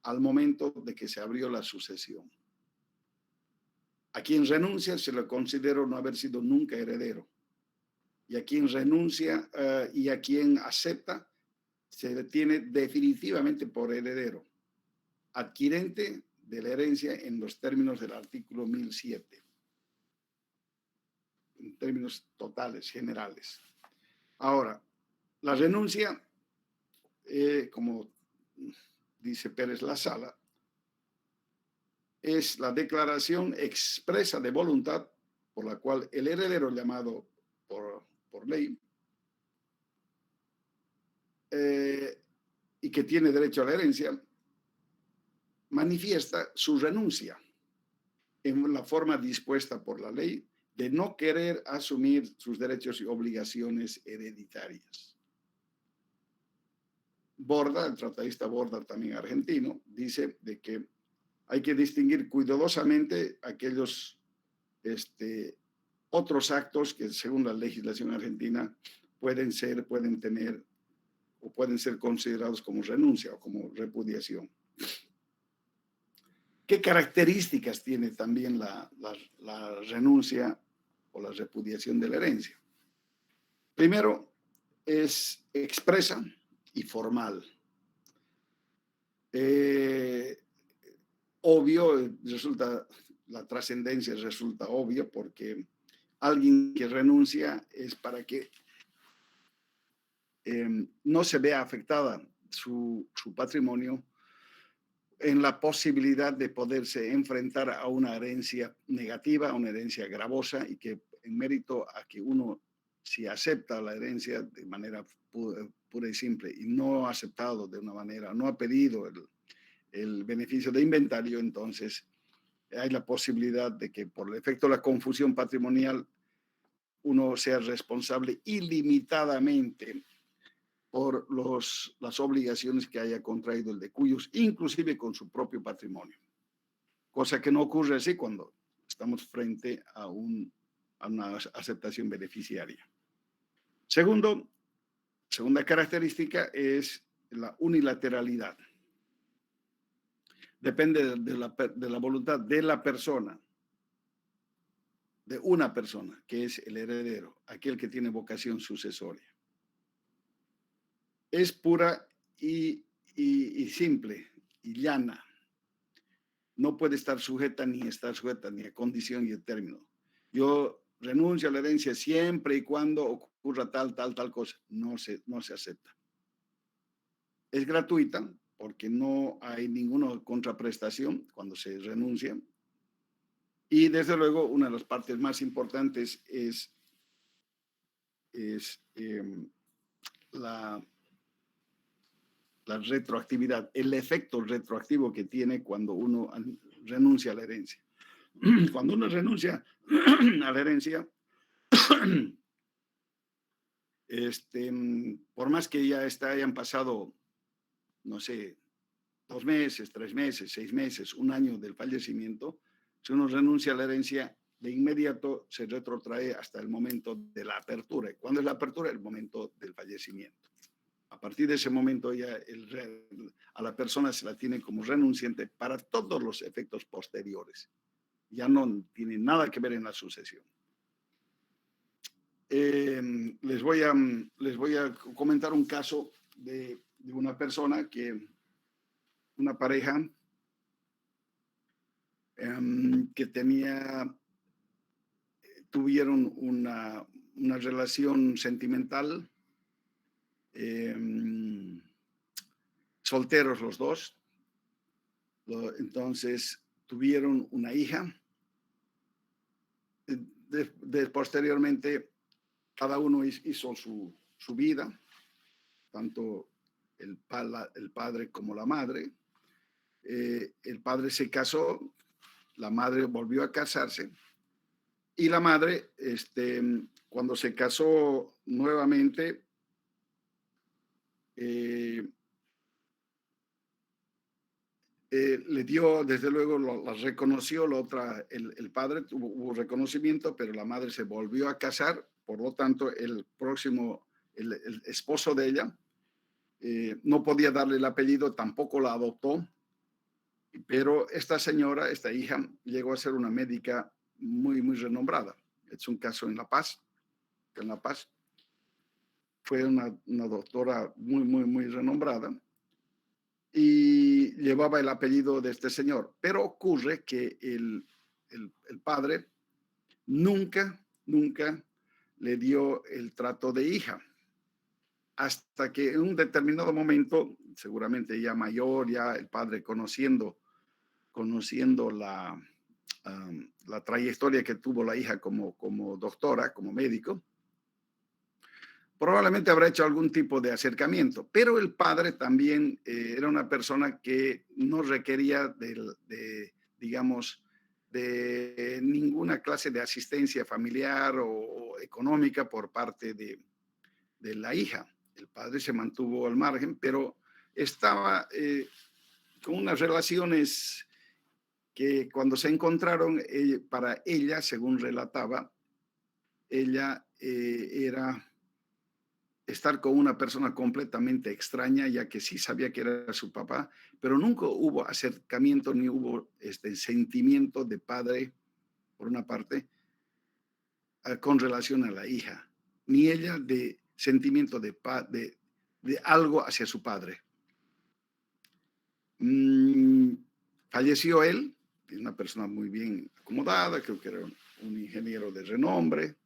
al momento de que se abrió la sucesión. A quien renuncia se le considera no haber sido nunca heredero. Y a quien renuncia y a quien acepta se le tiene definitivamente por heredero, adquirente de la herencia en los términos del artículo 1007, en términos totales, generales. Ahora, la renuncia, como dice Pérez La Sala, es la declaración expresa de voluntad por la cual el heredero llamado por ley y que tiene derecho a la herencia manifiesta su renuncia en la forma dispuesta por la ley de no querer asumir sus derechos y obligaciones hereditarias. Borda, el tratadista Borda, también argentino, dice de que hay que distinguir cuidadosamente aquellos otros actos que según la legislación argentina pueden tener o pueden ser considerados como renuncia o como repudiación. ¿Qué características tiene también la renuncia o la repudiación de la herencia? Primero, es expresa y formal. Eh, obvio, resulta, la trascendencia resulta obvia porque alguien que renuncia es para que no se vea afectada su patrimonio en la posibilidad de poderse enfrentar a una herencia negativa, a una herencia gravosa, y que en mérito a que uno, si acepta la herencia de manera pura y simple y no ha aceptado de una manera, no ha pedido el beneficio de inventario, entonces hay la posibilidad de que por el efecto de la confusión patrimonial uno sea responsable ilimitadamente por las obligaciones que haya contraído el de cuyos, inclusive con su propio patrimonio. Cosa que no ocurre así cuando estamos frente a una aceptación beneficiaria. Segunda característica es la unilateralidad. Depende de la voluntad de la persona, de una persona, que es el heredero, aquel que tiene vocación sucesoria. Es pura y simple y llana. No puede estar sujeta ni estar sujeta ni a condición y a término. Yo renuncio a la herencia siempre y cuando ocurra tal cosa. No se acepta. Es gratuita porque no hay ninguna contraprestación cuando se renuncia. Y desde luego una de las partes más importantes es la retroactividad, el efecto retroactivo que tiene cuando uno renuncia a la herencia. Cuando uno renuncia a la herencia, por más que ya hayan pasado, no sé, 2 meses, 3 meses, 6 meses, un año del fallecimiento, si uno renuncia a la herencia, de inmediato se retrotrae hasta el momento de la apertura. ¿Cuándo es la apertura? El momento del fallecimiento. A partir de ese momento ya a la persona se la tiene como renunciante para todos los efectos posteriores. Ya no tiene nada que ver en la sucesión. Les voy a comentar un caso de una persona una pareja que tuvieron una relación sentimental, solteros los dos, entonces tuvieron una hija. Posteriormente, cada uno hizo su vida, tanto el padre como la madre. El padre se casó, la madre volvió a casarse y la madre, cuando se casó nuevamente, le dio, desde luego, la reconoció, el padre hubo reconocimiento, pero la madre se volvió a casar, por lo tanto, el esposo de ella no podía darle el apellido, tampoco la adoptó, pero esta señora, esta hija, llegó a ser una médica muy, muy renombrada. Es un caso en La Paz, que en La Paz fue una doctora muy, muy, muy renombrada y llevaba el apellido de este señor. Pero ocurre que el padre nunca le dio el trato de hija, hasta que en un determinado momento, seguramente ya mayor, ya el padre conociendo la trayectoria que tuvo la hija como doctora, como médico, probablemente habrá hecho algún tipo de acercamiento, pero el padre también era una persona que no requería digamos, de ninguna clase de asistencia familiar o económica por parte de la hija. El padre se mantuvo al margen, pero estaba con unas relaciones que cuando se encontraron, para ella, según relataba, ella era estar con una persona completamente extraña, ya que sí sabía que era su papá, pero nunca hubo acercamiento ni hubo este sentimiento de padre, por una parte, con relación a la hija, ni ella de sentimiento de algo hacia su padre. Mm, falleció él, una persona muy bien acomodada, creo que era un ingeniero de renombre.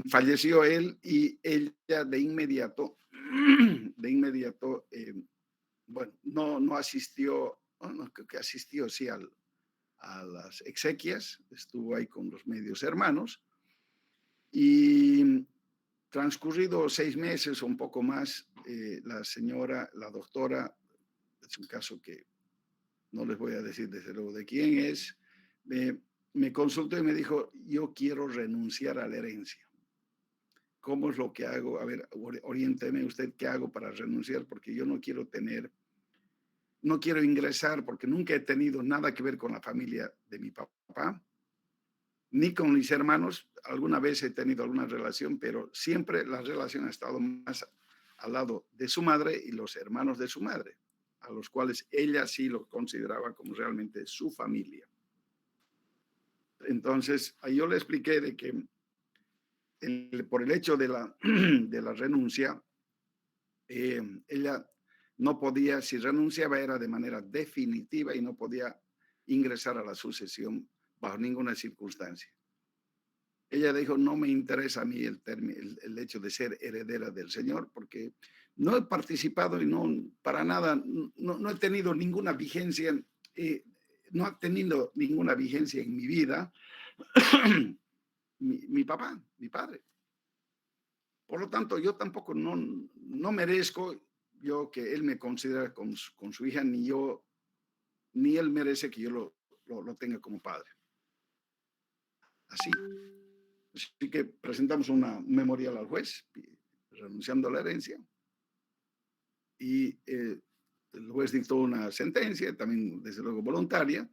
Falleció él y ella de inmediato, de inmediato, bueno, no asistió, no, creo que asistió, sí, a las exequias, estuvo ahí con los medios hermanos y transcurrido 6 meses o un poco más, la señora, la doctora, es un caso que no les voy a decir desde luego de quién es, me consultó y me dijo, yo quiero renunciar a la herencia. ¿Cómo es lo que hago? A ver, oriénteme usted qué hago para renunciar, porque yo no quiero tener, no quiero ingresar, porque nunca he tenido nada que ver con la familia de mi papá, ni con mis hermanos. Alguna vez he tenido alguna relación, pero siempre la relación ha estado más al lado de su madre y los hermanos de su madre, a los cuales ella sí lo consideraba como realmente su familia. Entonces, ahí yo le expliqué de que por el hecho de de la renuncia, ella no podía, si renunciaba era de manera definitiva y no podía ingresar a la sucesión bajo ninguna circunstancia. Ella dijo, no me interesa a mí el hecho de ser heredera del Señor, porque no he participado y no, para nada, no he tenido ninguna vigencia, eh, no ha tenido ninguna vigencia en mi vida mi papá, mi padre. Por lo tanto, yo tampoco no merezco yo que él me considere con su hija, ni yo, ni él merece que yo lo tenga como padre. Así. Así que presentamos un memorial al juez, renunciando a la herencia, y el juez dictó una sentencia, también desde luego voluntaria,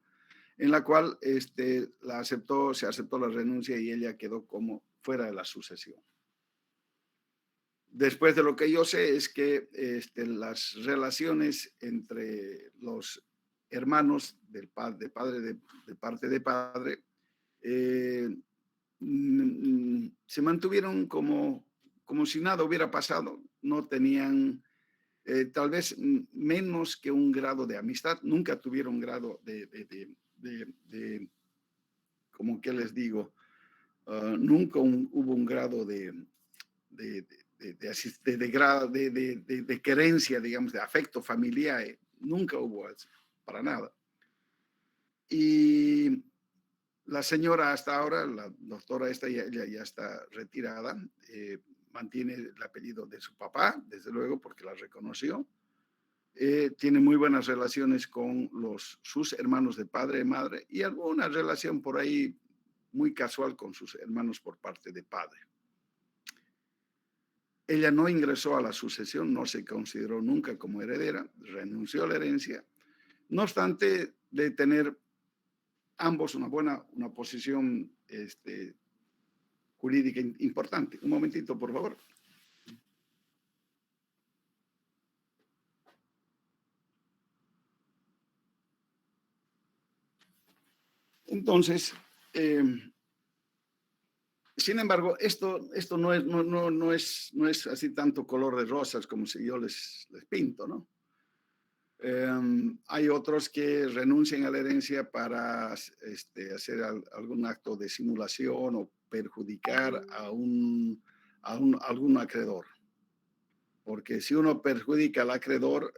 en la cual se aceptó la renuncia y ella quedó como fuera de la sucesión. Después de lo que yo sé es que las relaciones entre los hermanos de parte de padre eh, se mantuvieron como si nada hubiera pasado, no tenían tal vez menos que un grado de amistad, nunca tuvieron grado como que les digo, nunca hubo un grado de, de querencia, digamos, de afecto familiar, nunca hubo eso, para nada. Y la señora hasta ahora, la doctora esta, ya está retirada, mantiene el apellido de su papá, desde luego, porque la reconoció. Tiene muy buenas relaciones con sus hermanos de padre y madre y alguna relación por ahí muy casual con sus hermanos por parte de padre. Ella no ingresó a la sucesión, no se consideró nunca como heredera, renunció a la herencia, no obstante de tener ambos una posición jurídica importante. Un momentito, por favor. Entonces, sin embargo, esto no es así tanto color de rosas como si yo les pinto, ¿no? Hay otros que renuncian a la herencia para hacer algún acto de simulación o perjudicar a algún acreedor. Porque si uno perjudica al acreedor,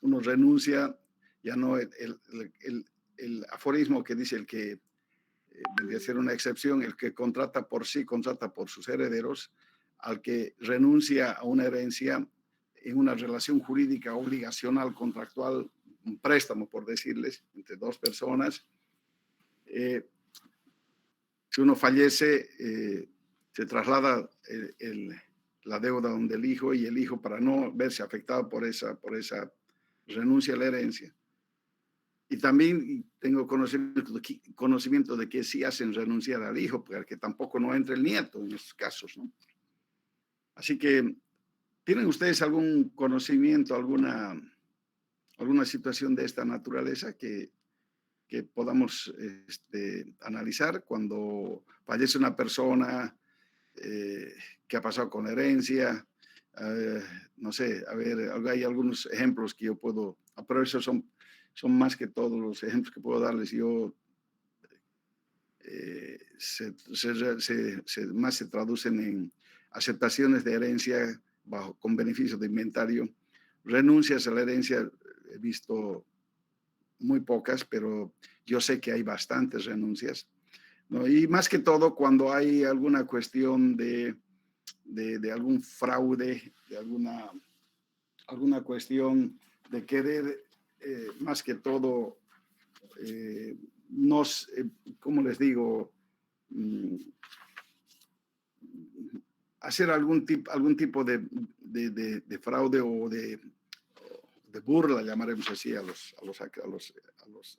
uno renuncia, ya no el aforismo que dice el que debería ser una excepción, el que contrata por sí, contrata por sus herederos, al que renuncia a una herencia en una relación jurídica obligacional, contractual, un préstamo, por decirles, entre dos personas. Si uno fallece, se traslada la deuda donde el hijo y el hijo, para no verse afectado por esa renuncia a la herencia. Y también tengo conocimiento de que sí hacen renunciar al hijo, para que tampoco no entre el nieto en esos casos, ¿no? Así que, ¿tienen ustedes algún conocimiento, alguna situación de esta naturaleza que podamos analizar cuando fallece una persona? ¿Qué ha pasado con la herencia? Eh, no sé, a ver, hay algunos ejemplos que yo puedo, pero esos son más que todos los ejemplos que puedo darles. Yo más se traducen en aceptaciones de herencia con beneficio de inventario, renuncias a la herencia. He visto muy pocas, pero yo sé que hay bastantes renuncias, ¿no? Y más que todo cuando hay alguna cuestión de algún fraude, de alguna cuestión de querer, más que todo, eh, nos, ¿cómo les digo? Mm, Hacer algún tipo de fraude o de burla, llamaremos así, a los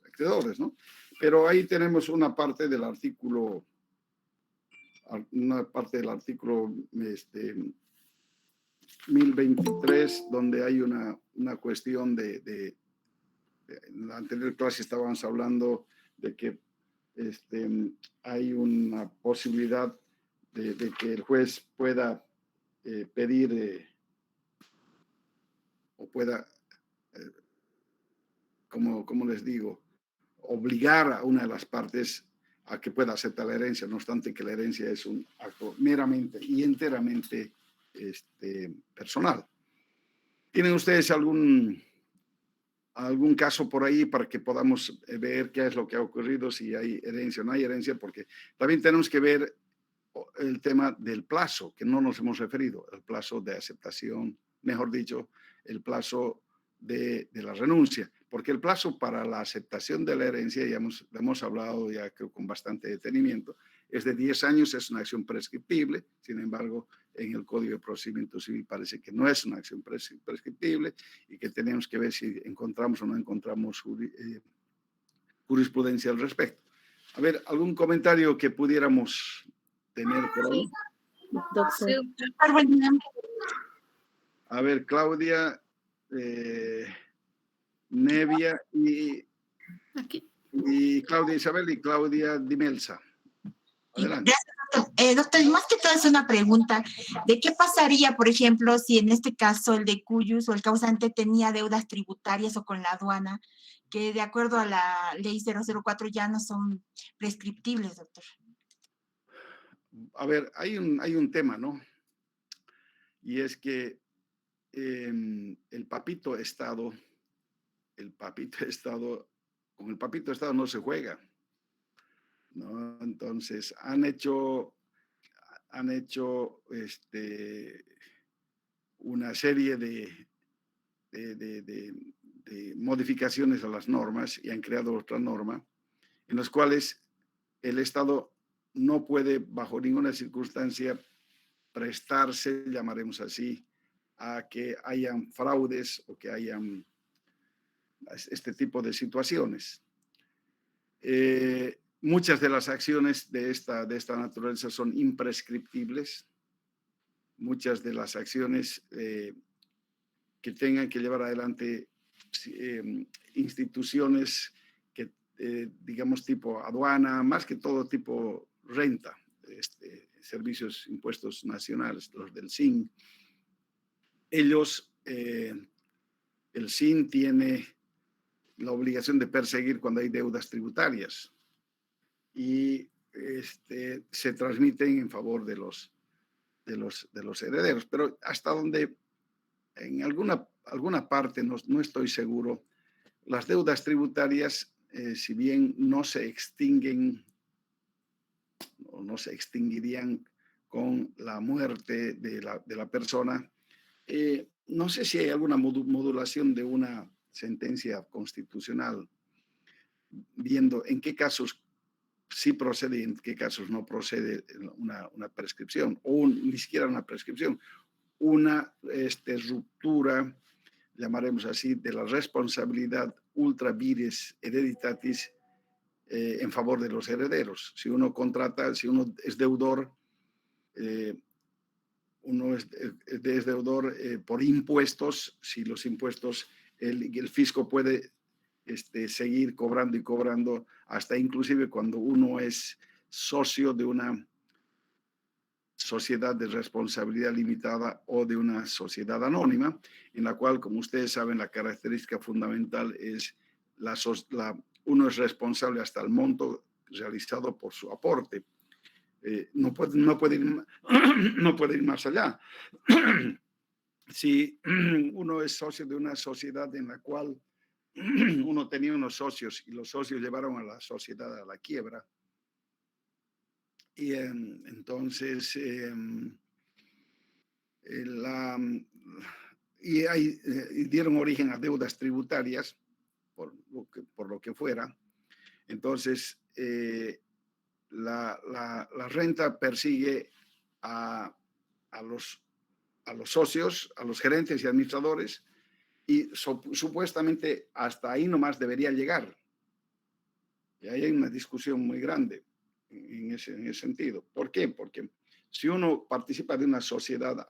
acreedores, ¿no? Pero ahí tenemos una parte del artículo 1023, donde hay una cuestión en la anterior clase estábamos hablando de que hay una posibilidad de que el juez pueda pedir o pueda, eh, como les digo, obligar a una de las partes a que pueda aceptar la herencia, no obstante que la herencia es un acto meramente y enteramente personal. ¿Tienen ustedes algún caso por ahí para que podamos ver qué es lo que ha ocurrido, si hay herencia o no hay herencia? Porque también tenemos que ver el tema del plazo, que no nos hemos referido, el plazo de aceptación, mejor dicho, el plazo de la renuncia, porque el plazo para la aceptación de la herencia, ya hemos hablado ya creo con bastante detenimiento, es de 10 años, es una acción prescriptible. Sin embargo, en el Código de Procedimiento Civil parece que no es una acción prescriptible y que tenemos que ver si encontramos o no encontramos jurisprudencia al respecto. A ver, ¿algún comentario que pudiéramos tener por ahí? Doctor. A ver, Claudia, Nevia y Claudia Isabel y Claudia Dimelsa. Adelante. Gracias, doctor, más que todo es una pregunta de qué pasaría, por ejemplo, si en este caso el de cuyus o el causante tenía deudas tributarias o con la aduana, que de acuerdo a la ley 004 ya no son prescriptibles, doctor. A ver, hay un tema, ¿no? Y es que el papito Estado, con el papito Estado no se juega, ¿no? Entonces, han hecho una serie de modificaciones a las normas y han creado otra norma en las cuales el Estado no puede bajo ninguna circunstancia prestarse, llamaremos así, a que hayan fraudes o que hayan este tipo de situaciones. Muchas de las acciones de esta naturaleza son imprescriptibles. Muchas de las acciones que tengan que llevar adelante instituciones que, digamos, tipo aduana, más que todo tipo renta, servicios, impuestos nacionales, los del SIN. Ellos, el SIN tiene la obligación de perseguir cuando hay deudas tributarias y se transmiten en favor de los herederos, pero hasta donde en alguna parte, no estoy seguro, las deudas tributarias, si bien no se extinguen o no se extinguirían con la muerte de la persona, no sé si hay alguna modulación de una sentencia constitucional, viendo en qué casos sí procede y en qué casos no procede una prescripción, o ni siquiera una prescripción, una ruptura, llamaremos así, de la responsabilidad ultra vires hereditatis en favor de los herederos. Si uno es deudor, uno es deudor por impuestos, si los impuestos, el fisco puede seguir cobrando y cobrando, hasta inclusive cuando uno es socio de una sociedad de responsabilidad limitada o de una sociedad anónima, en la cual, como ustedes saben, la característica fundamental es uno es responsable hasta el monto realizado por su aporte. No puede ir, no puede ir más allá. Si uno es socio de una sociedad en la cual uno tenía unos socios y los socios llevaron a la sociedad a la quiebra, y entonces la, y dieron origen a deudas tributarias, por lo que fuera. Entonces, la renta persigue a, a, los, a los socios, a los gerentes y administradores, y supuestamente hasta ahí nomás debería llegar. Y ahí hay una discusión muy grande en ese sentido. ¿Por qué? Porque si uno participa de una sociedad,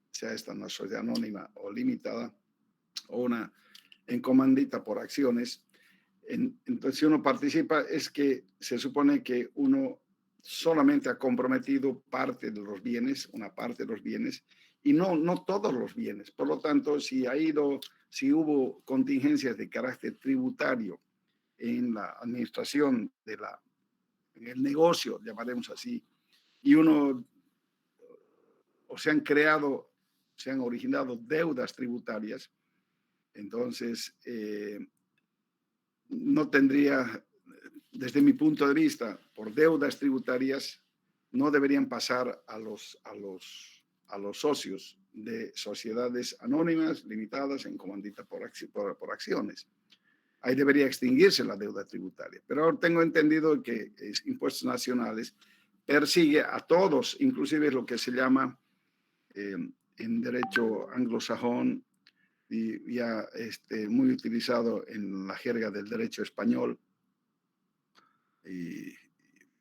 sea esta una sociedad anónima o limitada, o una en comandita por acciones, entonces si uno participa es que se supone que uno solamente ha comprometido parte de los bienes, una parte de los bienes, y no todos los bienes. Por lo tanto, si hubo contingencias de carácter tributario en la administración en el negocio, llamaremos así, y o se han originado deudas tributarias, entonces no tendría, desde mi punto de vista, por deudas tributarias, no deberían pasar a los socios de sociedades anónimas, limitadas, en comandita por acciones. Ahí debería extinguirse la deuda tributaria. Pero ahora tengo entendido que Impuestos Nacionales persigue a todos, inclusive lo que se llama en derecho anglosajón y ya muy utilizado en la jerga del derecho español y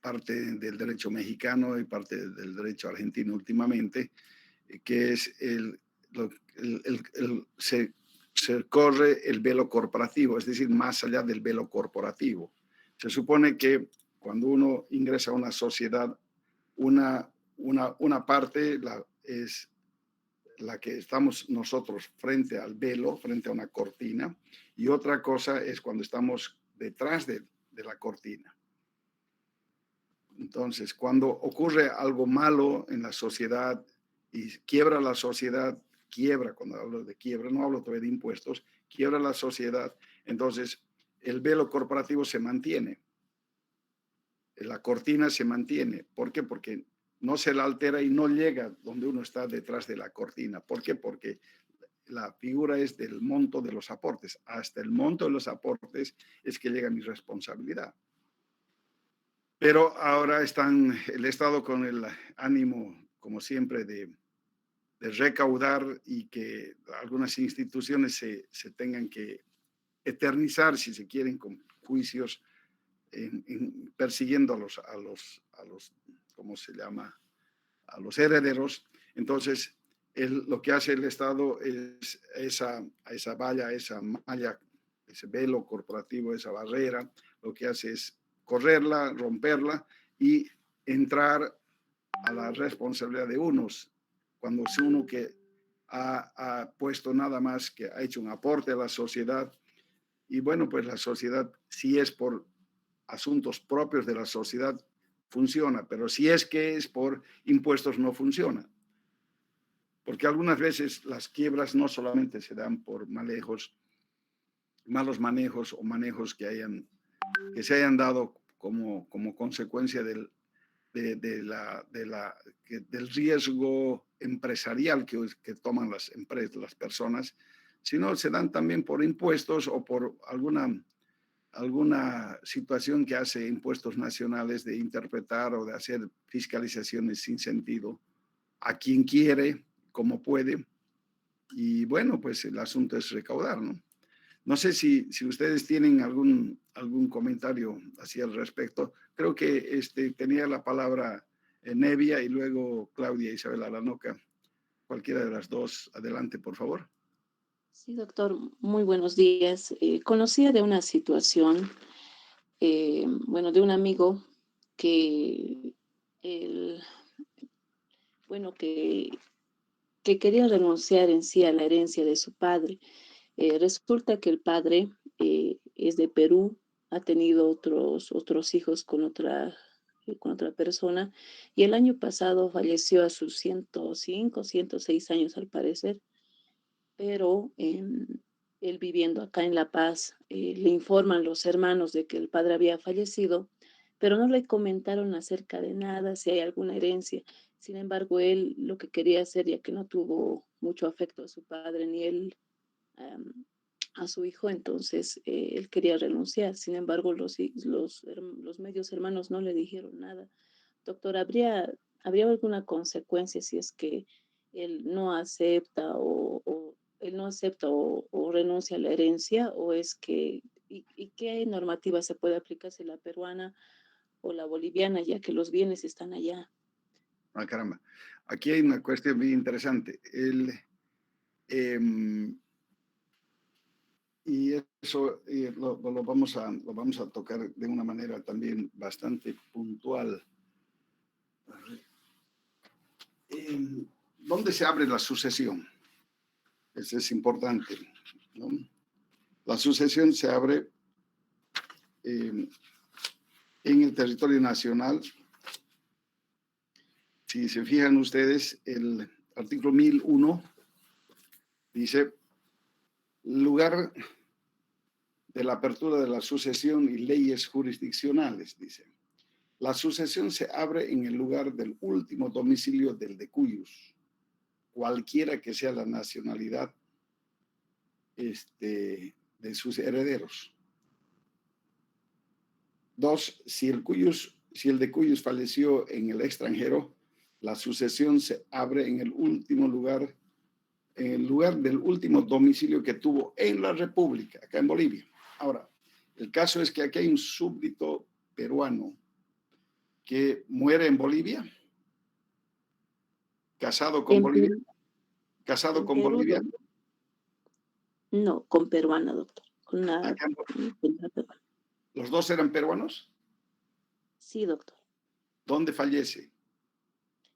parte del derecho mexicano y parte del derecho argentino últimamente, que es se corre el velo corporativo, es decir, más allá del velo corporativo. Se supone que cuando uno ingresa a una sociedad, una parte es la que estamos nosotros frente al velo, frente a una cortina, y otra cosa es cuando estamos detrás de la cortina. Entonces, cuando ocurre algo malo en la sociedad y quiebra la sociedad, cuando hablo de quiebra, no hablo todavía de impuestos, quiebra la sociedad, entonces el velo corporativo se mantiene, la cortina se mantiene. ¿Por qué? Porque no se la altera y no llega donde uno está detrás de la cortina. ¿Por qué? Porque la figura es del monto de los aportes. Hasta el monto de los aportes es que llega mi responsabilidad. Pero ahora el Estado con el ánimo, como siempre, de recaudar y que algunas instituciones se tengan que eternizar, si se quieren, con juicios persiguiendo a los, ¿cómo se llama? A los herederos. Entonces, lo que hace el Estado es esa valla, esa malla, ese velo corporativo, esa barrera, lo que hace es correrla, romperla y entrar a la responsabilidad de unos, cuando es uno que ha puesto nada más, que ha hecho un aporte a la sociedad, y bueno, pues la sociedad, si es por asuntos propios de la sociedad, funciona, pero si es que es por impuestos, no funciona. Porque algunas veces las quiebras no solamente se dan por malos manejos o manejos que se hayan dado como consecuencia del riesgo empresarial que toman las empresas, las personas, sino se dan también por impuestos o por alguna situación que hace Impuestos Nacionales de interpretar o de hacer fiscalizaciones sin sentido a quien quiere, como puede. Y bueno, pues el asunto es recaudar, ¿no? No sé si ustedes tienen algún comentario así al respecto. Creo que tenía la palabra Nevia y luego Claudia Isabel Alanoca. Cualquiera de las dos, adelante, por favor. Sí, doctor, muy buenos días. Conocía de una situación, bueno, de un amigo que, el, bueno, que quería renunciar en sí a la herencia de su padre. Resulta que el padre es de Perú, ha tenido otros hijos con otra persona, y el año pasado falleció a sus 105, 106 años al parecer, pero él viviendo acá en La Paz, le informan los hermanos de que el padre había fallecido, pero no le comentaron acerca de nada, si hay alguna herencia. Sin embargo, él lo que quería hacer, ya que no tuvo mucho afecto a su padre ni él a su hijo, entonces él quería renunciar. Sin embargo, los medios hermanos no le dijeron nada. Doctor, ¿habría alguna consecuencia si es que él no acepta o renuncia a la herencia? ¿O es que, y qué normativa se puede aplicar, si la peruana o la boliviana, ya que los bienes están allá? Ah, caramba. Aquí hay una cuestión muy interesante. Y eso lo vamos a tocar de una manera también bastante puntual. ¿Dónde se abre la sucesión? Eso es importante, ¿no? La sucesión se abre en el territorio nacional. Si se fijan ustedes, el artículo 1001 dice: lugar de la apertura de la sucesión y leyes jurisdiccionales, dice. La sucesión se abre en el lugar del último domicilio del decuyus, cualquiera que sea la nacionalidad de sus herederos. Dos, si el decuyus falleció en el extranjero, la sucesión se abre en el último lugar, en el lugar del último domicilio que tuvo en la República, acá en Bolivia. Ahora, el caso es que aquí hay un súbdito peruano que muere en Bolivia, casado con Bolivia, casado con Perú, Bolivia. no, con peruana, doctor. Con una Acá peruana. ¿Los dos eran peruanos? Sí, doctor. ¿Dónde fallece?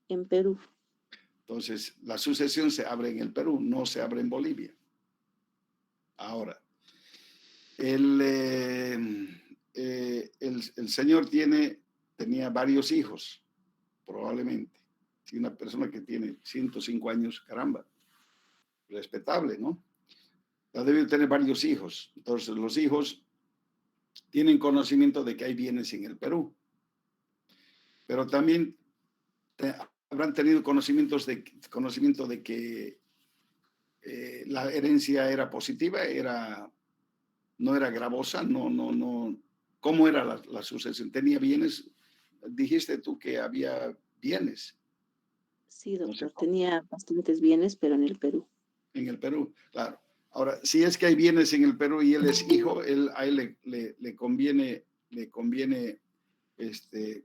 En Perú. Entonces, la sucesión se abre en el Perú, no se abre en Bolivia. Ahora, el señor tenía varios hijos, probablemente. Si una persona que tiene 105 años, caramba, respetable, ¿no? Ya debe tener varios hijos. Entonces, los hijos tienen conocimiento de que hay bienes en el Perú, pero también habrán tenido conocimiento de que la herencia era positiva, no era gravosa, no. ¿Cómo era la sucesión? ¿Tenía bienes? Dijiste tú que había bienes. Sí, Entonces, doctor, tenía bastantes bienes, pero en el Perú. en el Perú, claro. Ahora, si es que hay bienes en el Perú y él es hijo, a él le conviene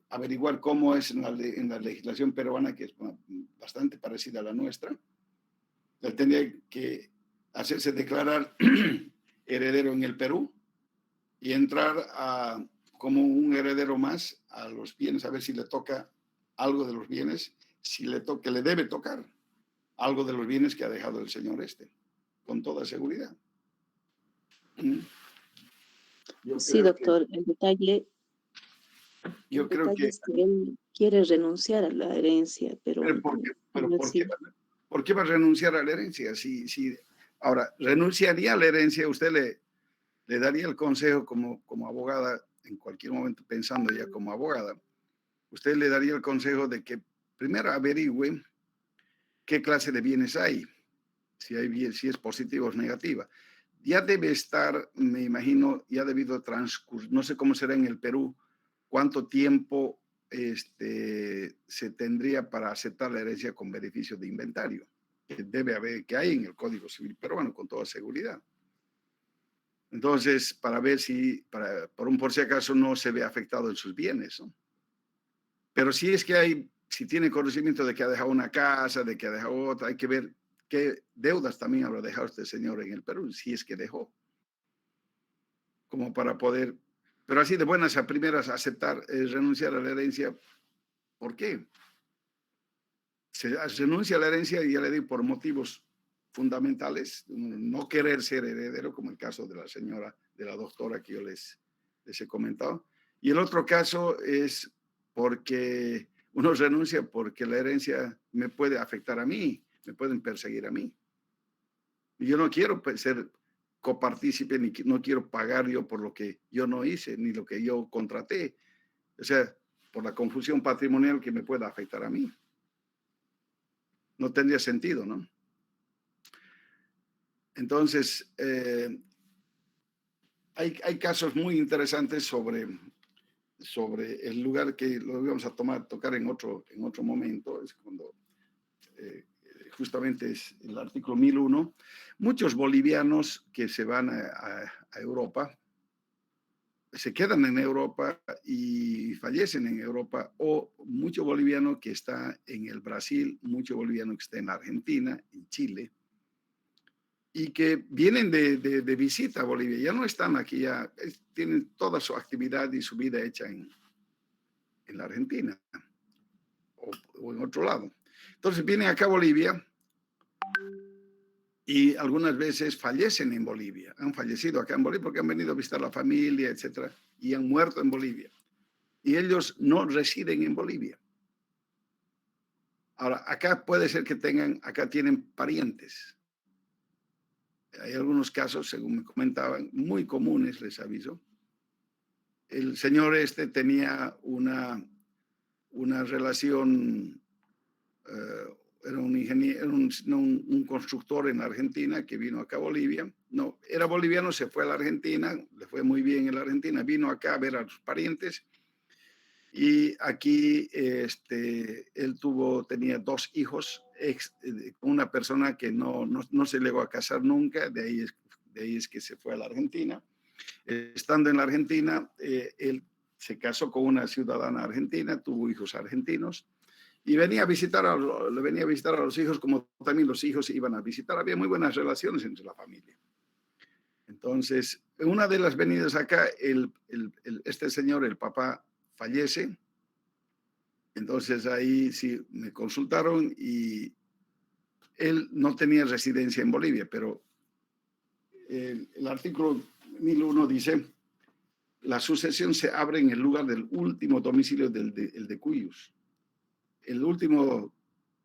averiguar cómo es en la legislación peruana, que es bastante parecida a la nuestra. Él tendría que hacerse declarar heredero en el Perú y entrar como un heredero más a los bienes, a ver si le toca algo de los bienes, si le debe tocar algo de los bienes que ha dejado el señor con toda seguridad. Sí, doctor, el detalle es que él quiere renunciar a la herencia, pero ¿por qué va a renunciar a la herencia? Ahora, renunciaría a la herencia, usted le daría el consejo como abogada, en cualquier momento pensando ya como abogada, usted le daría el consejo de que primero averigüe qué clase de bienes hay, si es positiva o es negativa. Ya debe estar, me imagino, ya debido a transcurrir, no sé cómo será en el Perú, cuánto tiempo se tendría para aceptar la herencia con beneficio de inventario, que hay en el Código Civil peruano con toda seguridad. Entonces, para ver si, por si acaso no se ve afectado en sus bienes, ¿no? Pero si si tiene conocimiento de que ha dejado una casa, de que ha dejado otra, hay que ver qué deudas también habrá dejado este señor en el Perú, si es que dejó, como para poder, pero así de buenas a primeras aceptar, renunciar a la herencia. ¿Por qué? Se renuncia a la herencia, y ya le digo, por motivos fundamentales, no querer ser heredero, como el caso de la señora, de la doctora que yo les he comentado. Y el otro caso es porque uno renuncia porque la herencia me puede afectar a mí, me pueden perseguir a mí. Y yo no quiero ser copartícipe, ni no quiero pagar yo por lo que yo no hice, ni lo que yo contraté. O sea, por la confusión patrimonial que me pueda afectar a mí. No tendría sentido, ¿no? Entonces, hay casos muy interesantes sobre el lugar que lo vamos a tocar en otro momento, es cuando justamente es el artículo 1001. Muchos bolivianos que se van a Europa, se quedan en Europa y fallecen en Europa, o mucho boliviano que está en el Brasil, mucho boliviano que está en Argentina, en Chile, y que vienen de visita a Bolivia, ya no están aquí, ya tienen toda su actividad y su vida hecha en la Argentina o en otro lado. Entonces vienen acá a Bolivia y algunas veces fallecen en Bolivia, han fallecido acá en Bolivia porque han venido a visitar a la familia, etcétera, y han muerto en Bolivia. Y ellos no residen en Bolivia. Ahora, acá puede ser que acá tienen parientes. Hay algunos casos, según me comentaban, muy comunes, les aviso. El señor tenía una relación, era un ingeniero, un constructor en Argentina que vino acá a Bolivia. No, era boliviano, se fue a la Argentina, le fue muy bien en la Argentina, vino acá a ver a sus parientes. Y aquí él tenía 2 hijos, una persona que no se llegó a casar nunca, de ahí es que se fue a la Argentina. Estando en la Argentina, él se casó con una ciudadana argentina, tuvo hijos argentinos, y le venía a visitar a los hijos, como también los hijos iban a visitar. Había muy buenas relaciones entre la familia. Entonces, en una de las venidas acá, este señor, el papá, fallece. Entonces ahí sí me consultaron y él no tenía residencia en Bolivia, pero el artículo 1001 dice: la sucesión se abre en el lugar del último domicilio del de cuyos. El último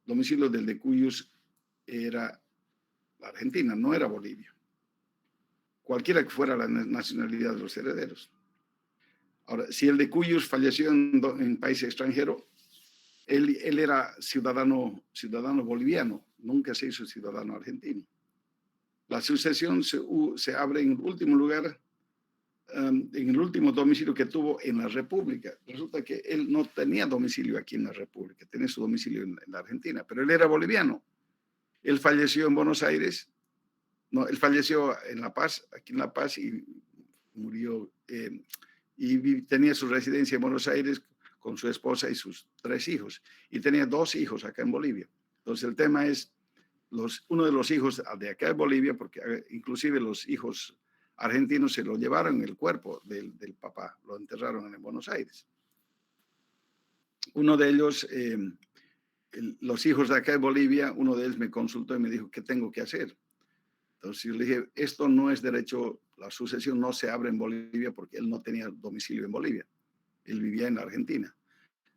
domicilio del de cuyos era la Argentina, no era Bolivia. Cualquiera que fuera la nacionalidad de los herederos. Ahora, si el de cuyos falleció en país extranjero, él era ciudadano boliviano, nunca se hizo ciudadano argentino. La sucesión se abre en el último lugar, en el último domicilio que tuvo en la República. Resulta que él no tenía domicilio aquí en la República, tenía su domicilio en la Argentina, pero él era boliviano. Él falleció en Buenos Aires, no, él falleció en La Paz, aquí en La Paz, y murió, y tenía su residencia en Buenos Aires con su esposa y sus 3 hijos, y tenía 2 hijos acá en Bolivia. Entonces el tema es, uno de los hijos de acá en Bolivia, porque inclusive los hijos argentinos se lo llevaron en el cuerpo del papá, lo enterraron en Buenos Aires. Uno de ellos, los hijos de acá en Bolivia, uno de ellos me consultó y me dijo: ¿qué tengo que hacer? Entonces yo le dije: esto no es derecho, la sucesión no se abre en Bolivia porque él no tenía domicilio en Bolivia, él vivía en Argentina.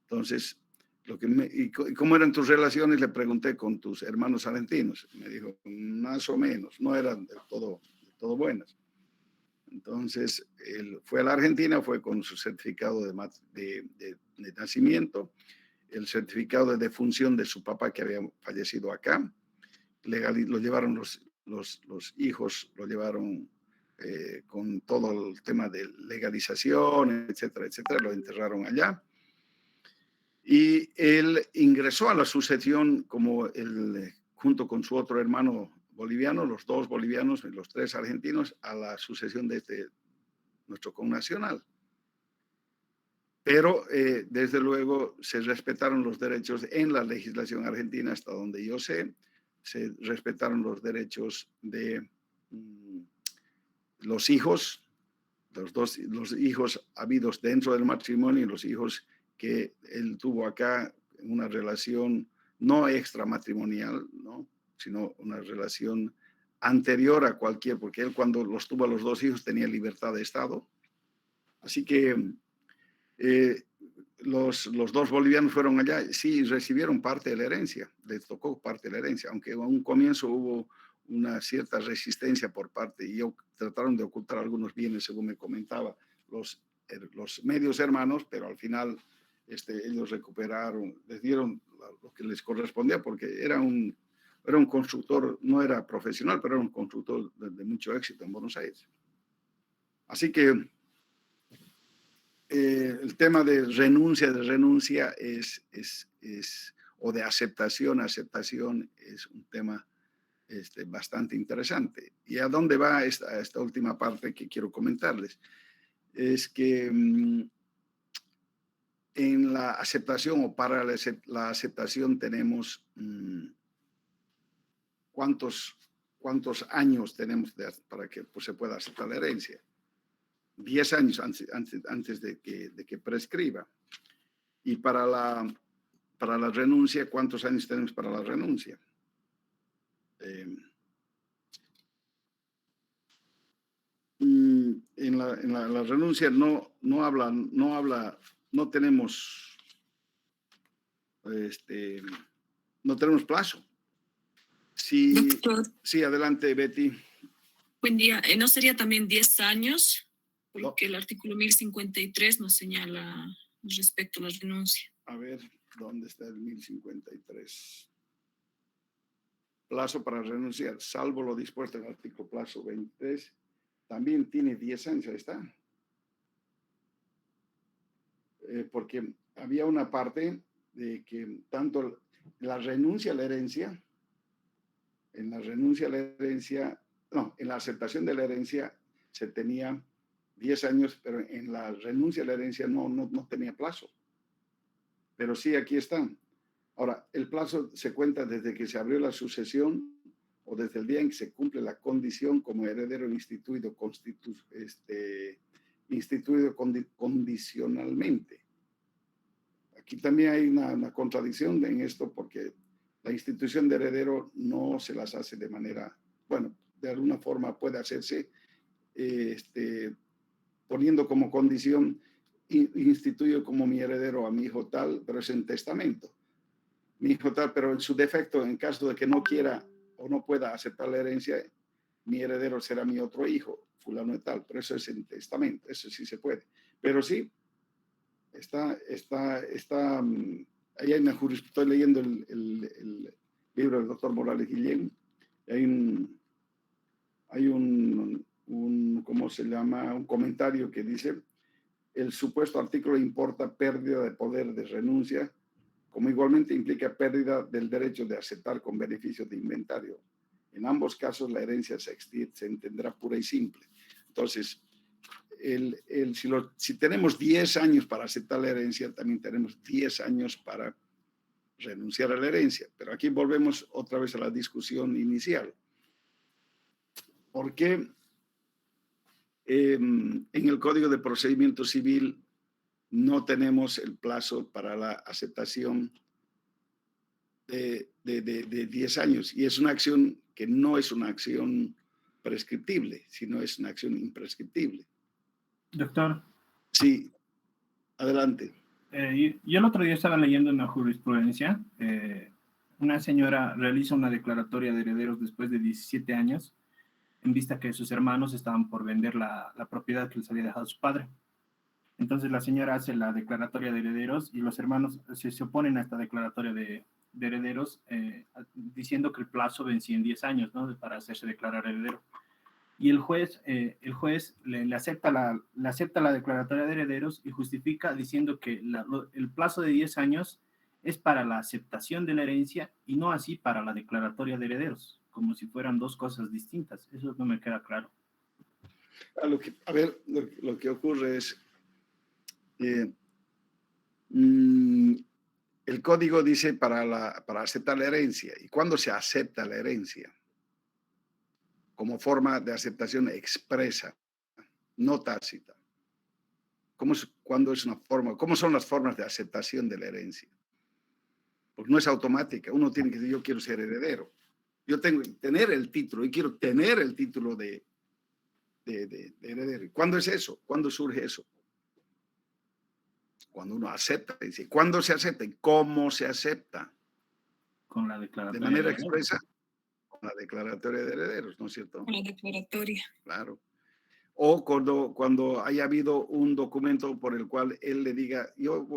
Entonces, ¿y cómo eran tus relaciones? Le pregunté, con tus hermanos argentinos. Me dijo: más o menos, no eran del todo buenas. Entonces, él fue a la Argentina, fue con su certificado de nacimiento, el certificado de defunción de su papá que había fallecido acá. Lo llevaron los hijos, lo llevaron con todo el tema de legalización, etcétera, etcétera, lo enterraron allá. Y él ingresó a la sucesión como junto con su otro hermano boliviano, los 2 bolivianos y los 3 argentinos, a la sucesión de nuestro connacional. Pero desde luego se respetaron los derechos en la legislación argentina, hasta donde yo sé, se respetaron los derechos de los hijos, los hijos habidos dentro del matrimonio y los hijos que él tuvo acá, una relación no extramatrimonial, ¿no? Sino una relación anterior a cualquier, porque él cuando los tuvo a los dos hijos tenía libertad de Estado. Así que los dos bolivianos fueron allá, sí recibieron parte de la herencia, les tocó parte de la herencia, aunque en un comienzo hubo una cierta resistencia por parte, y trataron de ocultar algunos bienes, según me comentaba, los medios hermanos, pero al final ellos recuperaron, les dieron lo que les correspondía, porque era un constructor, no era profesional, pero era un constructor de mucho éxito en Buenos Aires. Así que el tema de renuncia o de aceptación es un tema bastante interesante. ¿Y a dónde va esta última parte que quiero comentarles? Es que en la aceptación o para la aceptación tenemos cuántos años tenemos para que pues, se pueda aceptar la herencia. 10 años antes de que prescriba. Y para la renuncia, ¿cuántos años tenemos para la renuncia? En la renuncia no tenemos no tenemos plazo. Sí, doctor. Sí, adelante, Betty. Buen día. ¿No sería también 10 años? Porque el artículo 1053 nos señala respecto a la renuncia. A ver, ¿dónde está el 1053? Plazo para renunciar, salvo lo dispuesto en el artículo plazo 23, también tiene 10 años, ahí está. Porque había una parte de que tanto la renuncia a la herencia, en la aceptación de la herencia se tenía 10 años, pero en la renuncia a la herencia no tenía plazo. Pero sí, aquí están. Ahora, el plazo se cuenta desde que se abrió la sucesión o desde el día en que se cumple la condición como heredero instituido condicionalmente. Aquí también hay una contradicción en esto porque la institución de heredero no se las hace de manera, bueno, de alguna forma puede hacerse poniendo como condición instituyo como mi heredero a mi hijo tal, pero es en testamento. Mi hijo tal, pero en su defecto, en caso de que no quiera o no pueda aceptar la herencia, mi heredero será mi otro hijo, fulano de tal, pero eso es en testamento, eso sí se puede. Pero sí, ahí hay una jurisprudencia, estoy leyendo el libro del doctor Morales Guillén, hay un ¿cómo se llama? Un comentario que dice, el supuesto artículo importa pérdida de poder de renuncia, como igualmente implica pérdida del derecho de aceptar con beneficio de inventario. En ambos casos la herencia se entenderá pura y simple. Entonces, si tenemos 10 años para aceptar la herencia, también tenemos 10 años para renunciar a la herencia. Pero aquí volvemos otra vez a la discusión inicial. ¿Por qué en el Código de Procedimiento Civil no tenemos el plazo para la aceptación de 10 años? Y es una acción que no es una acción prescriptible, sino es una acción imprescriptible. Doctor. Sí, adelante. Yo el otro día estaba leyendo una jurisprudencia. Una señora realiza una declaratoria de herederos después de 17 años, en vista que sus hermanos estaban por vender la propiedad que les había dejado su padre. Entonces la señora hace la declaratoria de herederos y los hermanos se oponen a esta declaratoria de herederos, diciendo que el plazo vencía en 10 años, ¿no?, para hacerse declarar heredero. Y el juez le acepta la declaratoria de herederos y justifica diciendo que el plazo de 10 años es para la aceptación de la herencia y no así para la declaratoria de herederos, como si fueran dos cosas distintas. Eso no me queda claro. Lo que ocurre es Mm, el código dice para aceptar la herencia. ¿Y cuándo se acepta la herencia? Como forma de aceptación expresa, no tácita. ¿Cuándo es una forma? ¿Cómo son las formas de aceptación de la herencia? Porque no es automática. Uno tiene que decir, yo quiero ser heredero. Yo tengo que tener el título y quiero tener el título de heredero. ¿Cuándo es eso? ¿Cuándo surge eso? Cuando uno acepta. Dice, ¿cuándo se acepta? ¿Y cómo se acepta? Con la declaratoria. De manera de herederos. expresa, con la declaratoria de herederos, ¿no es cierto? Con la declaratoria. Claro. O cuando haya habido un documento por el cual él le diga, yo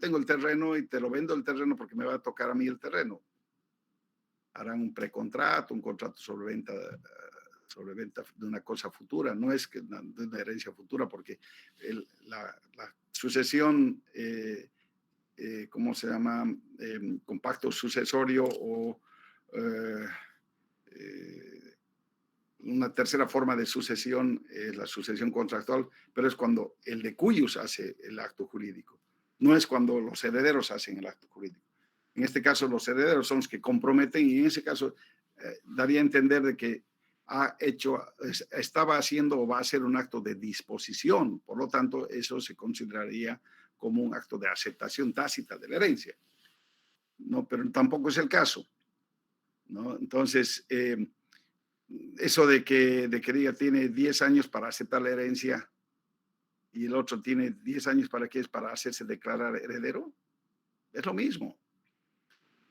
tengo el terreno y te lo vendo el terreno porque me va a tocar a mí el terreno. Harán un precontrato, un contrato sobre venta de una cosa futura, no es que de una herencia futura, porque la sucesión, ¿cómo se llama? Compacto sucesorio o una tercera forma de sucesión es la sucesión contractual, pero es cuando el de cuyos hace el acto jurídico, no es cuando los herederos hacen el acto jurídico. En este caso, los herederos son los que comprometen y en ese caso daría a entender de que estaba haciendo o va a hacer un acto de disposición, por lo tanto, eso se consideraría como un acto de aceptación tácita de la herencia. No, pero tampoco es el caso, ¿no? Entonces, eso de que diga tiene 10 años para aceptar la herencia y el otro tiene 10 años para qué es para hacerse declarar heredero, es lo mismo.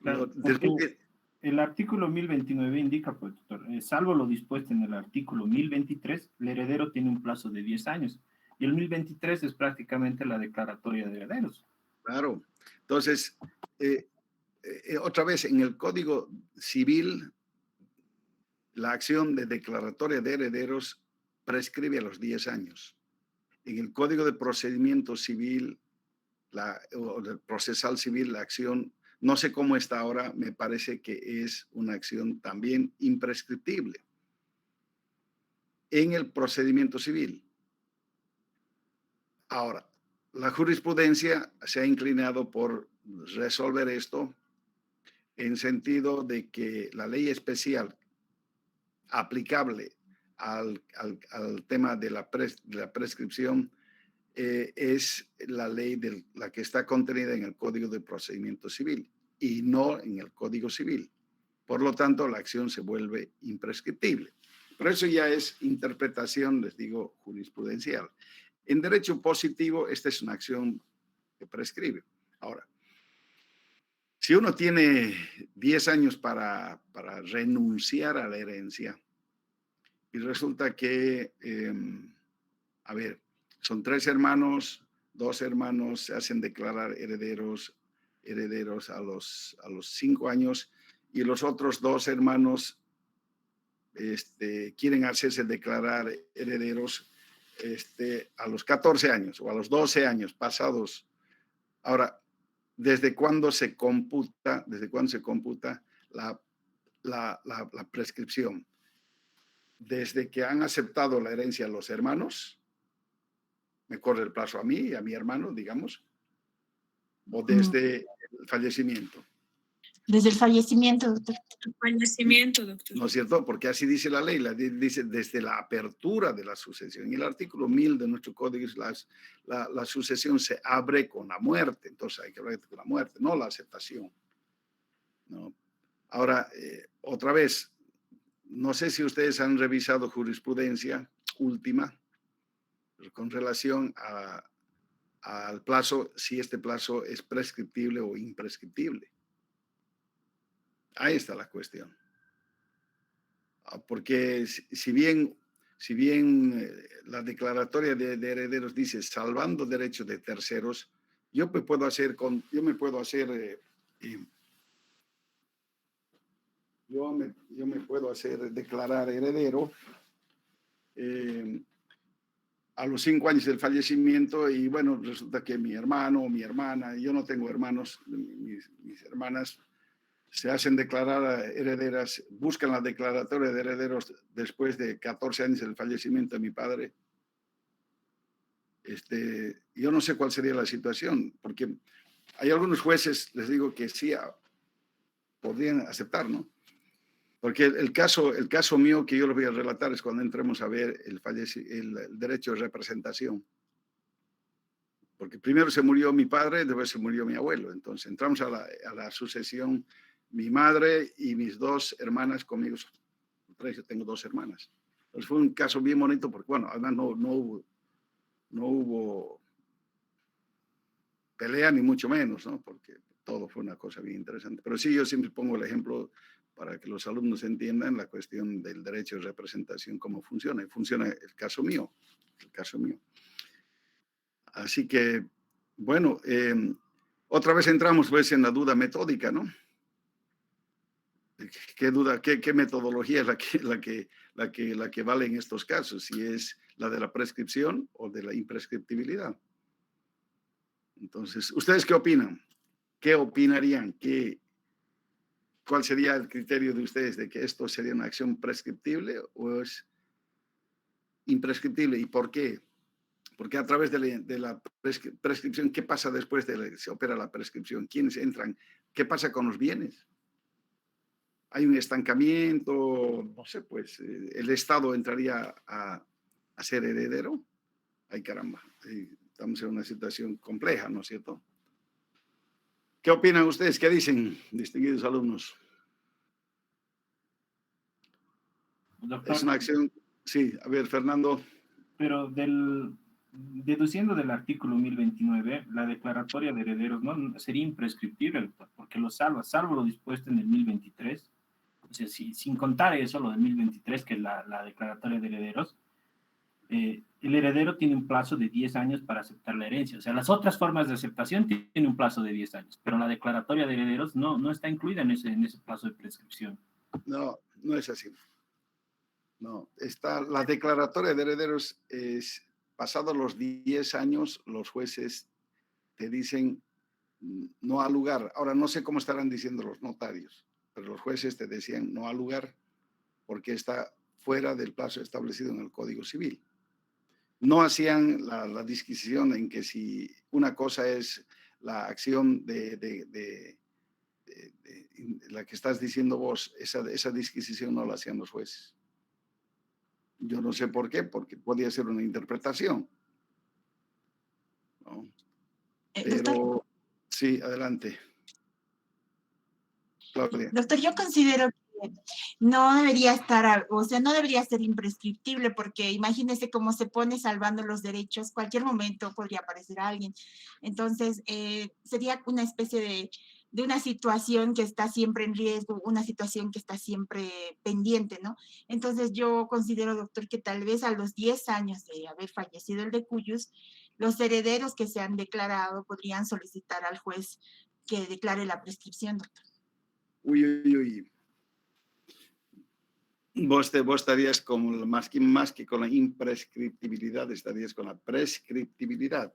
Claro, porque el artículo 1029 indica, pues, doctor, salvo lo dispuesto en el artículo 1023, el heredero tiene un plazo de 10 años. Y el 1023 es prácticamente la declaratoria de herederos. Claro. Entonces, otra vez, en el Código Civil, la acción de declaratoria de herederos prescribe a los 10 años. En el Código de Procedimiento Civil, o del procesal civil, la acción, no sé cómo está ahora, me parece que es una acción también imprescriptible. En el procedimiento civil. Ahora, la jurisprudencia se ha inclinado por resolver esto en sentido de que la ley especial aplicable al tema de la prescripción es la ley la que está contenida en el Código de Procedimiento Civil y no en el Código Civil. Por lo tanto, la acción se vuelve imprescriptible. Pero eso ya es interpretación, les digo, jurisprudencial. En derecho positivo, esta es una acción que prescribe. Ahora, si uno tiene 10 años para renunciar a la herencia y resulta que, a ver, son 3 hermanos, 2 hermanos se hacen declarar herederos a los 5 años y los otros 2 hermanos quieren hacerse declarar herederos a los 14 años o a los 12 años pasados. Ahora, ¿desde cuándo se computa la prescripción? Desde que han aceptado la herencia los hermanos, me corre el plazo a mí y a mi hermano, digamos, o desde el fallecimiento. Desde el fallecimiento, doctor. El fallecimiento, doctor. ¿No es cierto? Porque así dice la ley, dice desde la apertura de la sucesión. En el artículo 1000 de nuestro código, la sucesión se abre con la muerte, entonces hay que hablar con la muerte, no la aceptación. ¿No? Ahora, otra vez, no sé si ustedes han revisado jurisprudencia última con relación al plazo, si este plazo es prescriptible o imprescriptible. Ahí está la cuestión. Porque si bien la declaratoria de herederos dice salvando derechos de terceros, yo me puedo hacer declarar heredero a los 5 años del fallecimiento y bueno, resulta que mi hermano o mi hermana, yo no tengo hermanos, mis hermanas se hacen declarar herederas, buscan la declaratoria de herederos después de 14 años del fallecimiento de mi padre. Yo no sé cuál sería la situación, porque hay algunos jueces, les digo que sí podrían aceptar, ¿no? Porque el caso mío que yo les voy a relatar es cuando entremos a ver el derecho de representación. Porque primero se murió mi padre, después se murió mi abuelo. Entonces entramos a la sucesión, mi madre y mis 2 hermanas conmigo. Yo tengo 2 hermanas. Entonces fue un caso bien bonito porque, bueno, además no hubo pelea ni mucho menos, ¿no? Porque todo fue una cosa bien interesante. Pero sí, yo siempre pongo el ejemplo para que los alumnos entiendan la cuestión del derecho de representación, cómo funciona. Y funciona el caso mío. Así que, bueno, otra vez entramos pues en la duda metódica, ¿no? ¿Qué duda, qué metodología es la que vale en estos casos? Si es la de la prescripción o de la imprescriptibilidad. Entonces, ¿ustedes qué opinan? ¿Qué opinarían? ¿Cuál sería el criterio de ustedes de que esto sería una acción prescriptible o es imprescriptible? ¿Y por qué? Porque a través de la prescripción, ¿qué pasa después de que se opera la prescripción? ¿Quiénes entran? ¿Qué pasa con los bienes? ¿Hay un estancamiento? No sé, pues el Estado entraría a ser heredero. Ay, caramba, estamos en una situación compleja, ¿no es cierto? ¿Qué opinan ustedes? ¿Qué dicen, distinguidos alumnos? Doctor, Es una acción, sí, a ver, Fernando. pero deduciendo del artículo 1029, la declaratoria de herederos no sería imprescriptible, doctor, porque salvo lo dispuesto en el 1023, o sea, sin contar eso, lo del 1023, que es la declaratoria de herederos, el heredero tiene un plazo de 10 años para aceptar la herencia. O sea, las otras formas de aceptación tienen un plazo de 10 años, pero la declaratoria de herederos no está incluida en ese plazo de prescripción. No, no es así. No, la declaratoria de herederos es, pasados los 10 años, los jueces te dicen no al lugar. Ahora, no sé cómo estarán diciendo los notarios, pero los jueces te decían no al lugar porque está fuera del plazo establecido en el Código Civil. No hacían la disquisición en que si una cosa es la acción de la que estás diciendo vos, esa disquisición no la hacían los jueces. Yo no sé por qué, porque podía ser una interpretación, ¿no? Pero sí, adelante. Claudia. Doctor, yo considero que no debería estar, o sea, no debería ser imprescriptible, porque imagínese cómo se pone salvando los derechos, cualquier momento podría aparecer alguien. Entonces, sería una especie de una situación que está siempre en riesgo, una situación que está siempre pendiente, ¿no? Entonces, yo considero, doctor, que tal vez a los 10 años de haber fallecido el de Cuyus, los herederos que se han declarado podrían solicitar al juez que declare la prescripción, doctor. Uy. Vos estarías con más que con la imprescriptibilidad, estarías con la prescriptibilidad.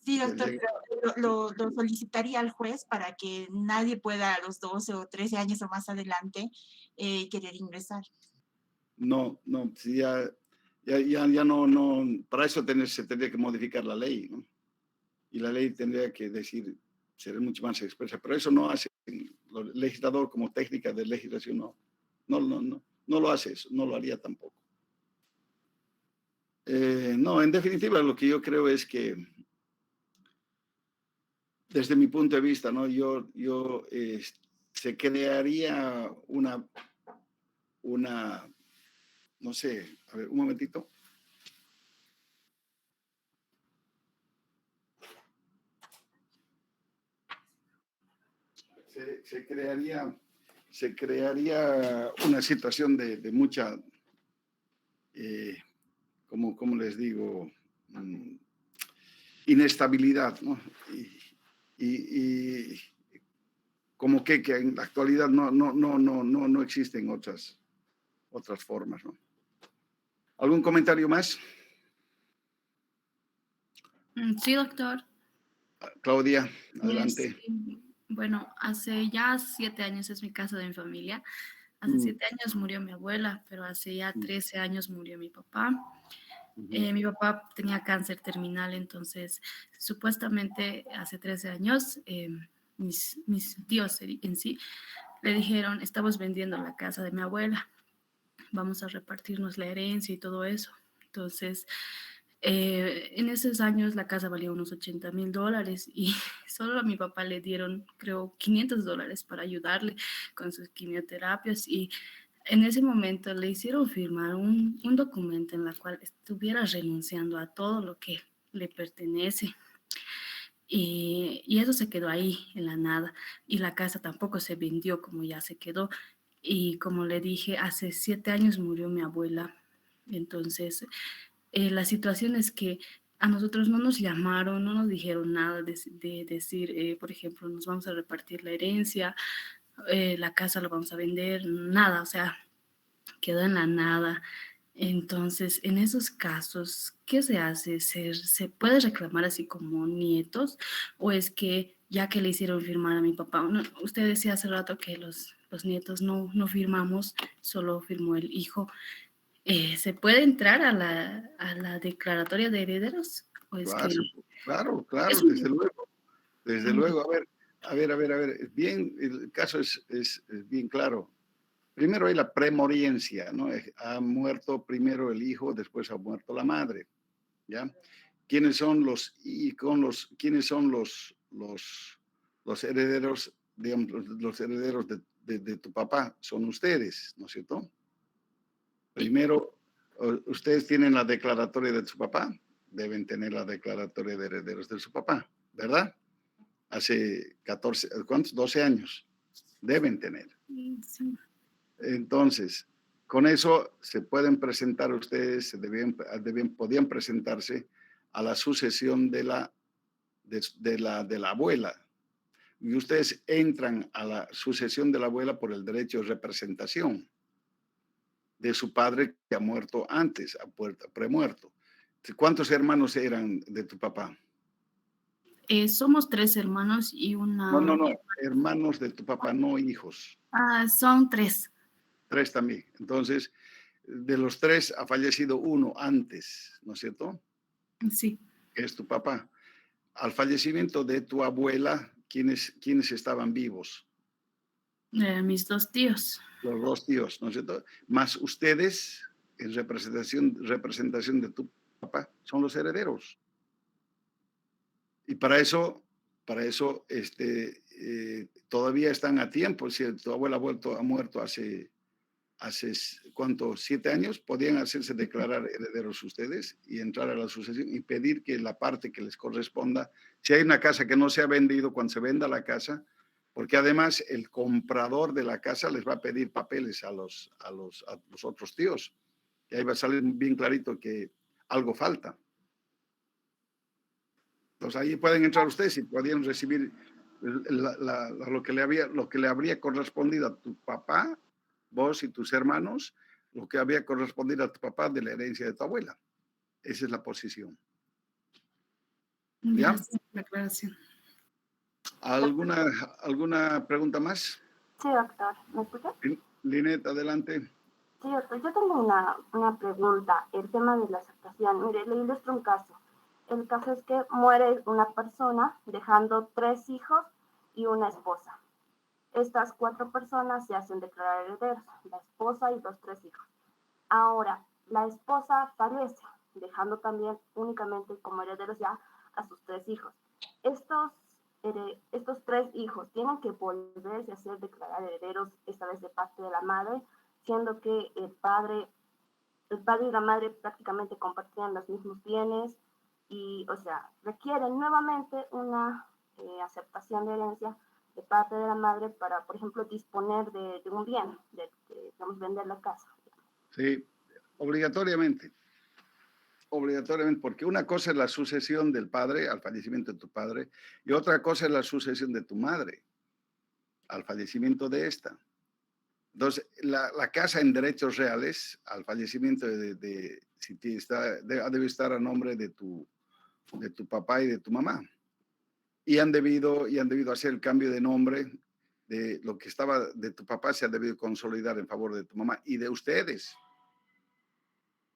Sí, doctor, pero lo solicitaría al juez para que nadie pueda a los 12 o 13 años o más adelante querer ingresar. No, si ya no, para eso se tendría que modificar la ley, ¿no? Y la ley tendría que decir, ser mucho más expresa, pero eso no hace el legislador como técnica de legislación, no lo hace eso, no lo haría tampoco. No, en definitiva, lo que yo creo es que, desde mi punto de vista, ¿no? Se crearía una, no sé, a ver, un momentito. Se crearía una situación de mucha, como les digo, inestabilidad, ¿no? Y como que en la actualidad no existen otras formas, ¿no? ¿Algún comentario más? Sí, doctor. Claudia, adelante. Bueno, hace ya 7 años, es mi caso de mi familia. Hace 7 años murió mi abuela, pero hace ya 13 años murió mi papá. Ujú. Mi papá tenía cáncer terminal, entonces supuestamente hace 13 años mis tíos en sí le dijeron, estamos vendiendo la casa de mi abuela, vamos a repartirnos la herencia y todo eso. Entonces, en esos años la casa valía unos $80,000 y solo a mi papá le dieron, creo, $500 para ayudarle con sus quimioterapias y en ese momento le hicieron firmar un documento en el cual estuviera renunciando a todo lo que le pertenece. Y eso se quedó ahí en la nada. Y la casa tampoco se vendió como ya se quedó. Y como le dije, hace 7 años murió mi abuela. Entonces, la situación es que a nosotros no nos llamaron, no nos dijeron nada de decir, por ejemplo, nos vamos a repartir la herencia, la casa la vamos a vender, nada, o sea, quedó en la nada. Entonces, en esos casos, ¿qué se hace? ¿Se puede reclamar así como nietos? ¿O es que ya que le hicieron firmar a mi papá, usted decía hace rato que los nietos no firmamos, solo firmó el hijo? ¿Se puede entrar a la declaratoria de herederos? ¿O es que Claro, es claro, un... desde luego. Desde luego, a ver, es bien, el caso es bien claro. Primero hay la premoriencia, ¿no? Ha muerto primero el hijo, después ha muerto la madre, ¿ya? ¿Quiénes son quiénes son los herederos, digamos, los herederos de tu papá? Son ustedes, ¿no es cierto? Primero, ustedes tienen la declaratoria de su papá, deben tener la declaratoria de herederos de su papá, ¿verdad? Hace 14, ¿cuántos? 12 años. Deben tener. Sí. Entonces, con eso se pueden presentar ustedes, podían presentarse a la sucesión de la abuela. Y ustedes entran a la sucesión de la abuela por el derecho de representación de su padre que ha muerto antes, premuerto. ¿Cuántos hermanos eran de tu papá? Somos 3 hermanos y No, no, una... no, hermanos de tu papá, no hijos. Son 3. 3 también. Entonces, de los 3 ha fallecido uno antes, ¿no es cierto? Sí. Que es tu papá. Al fallecimiento de tu abuela, ¿quiénes estaban vivos? Mis 2 tíos. Los 2 tíos, ¿no es cierto? Más ustedes, en representación de tu papá, son los herederos. Y para eso todavía están a tiempo. Si tu abuela ha muerto hace ¿cuánto? 7 años, podían hacerse declarar herederos ustedes y entrar a la sucesión y pedir que la parte que les corresponda, si hay una casa que no se ha vendido, cuando se venda la casa, porque además el comprador de la casa les va a pedir papeles a los otros tíos. Y ahí va a salir bien clarito que algo falta. Entonces ahí pueden entrar ustedes y podían recibir lo que le habría correspondido a tu papá, vos y tus hermanos, lo que había correspondido a tu papá de la herencia de tu abuela. Esa es la posición. ¿Ya? Gracias por la aclaración. ¿Alguna pregunta más? Sí, doctor. ¿Me escucha? Linet, adelante. Sí, doctor. Yo tengo una pregunta. El tema de la aceptación. Mire, le ilustro un caso. El caso es que muere una persona dejando 3 hijos y una esposa. Estas 4 personas se hacen declarar herederos, la esposa y los 3 hijos. Ahora, la esposa fallece, dejando también únicamente como herederos ya a sus 3 hijos. Estos 3 hijos tienen que volverse a ser declarar herederos, esta vez de parte de la madre, siendo que el padre y la madre prácticamente compartían los mismos bienes y, o sea, requieren nuevamente una aceptación de herencia de parte de la madre para, por ejemplo, disponer de un bien, digamos, vender la casa. Sí, obligatoriamente, porque una cosa es la sucesión del padre al fallecimiento de tu padre y otra cosa es la sucesión de tu madre al fallecimiento de esta. Entonces, la casa en derechos reales, al fallecimiento debe estar a nombre de tu papá y de tu mamá. Y han debido hacer el cambio de nombre de lo que estaba de tu papá, se ha debido consolidar en favor de tu mamá y de ustedes.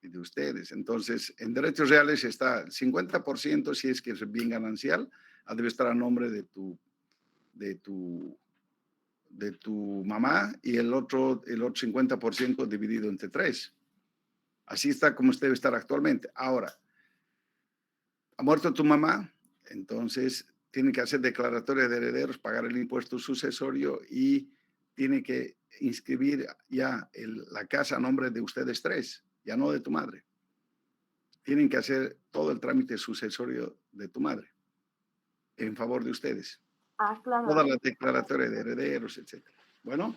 y de ustedes. Entonces, en derechos reales está el 50%, si es que es bien ganancial, debe estar a nombre de tu mamá, y el otro 50% dividido entre 3. Así está como debe estar actualmente. Ahora, ha muerto tu mamá, entonces tiene que hacer declaratoria de herederos, pagar el impuesto sucesorio y tiene que inscribir ya la casa a nombre de ustedes 3, ya no de tu madre. Tienen que hacer todo el trámite sucesorio de tu madre en favor de ustedes. Claro. Toda la declaratoria de herederos, etc. Bueno.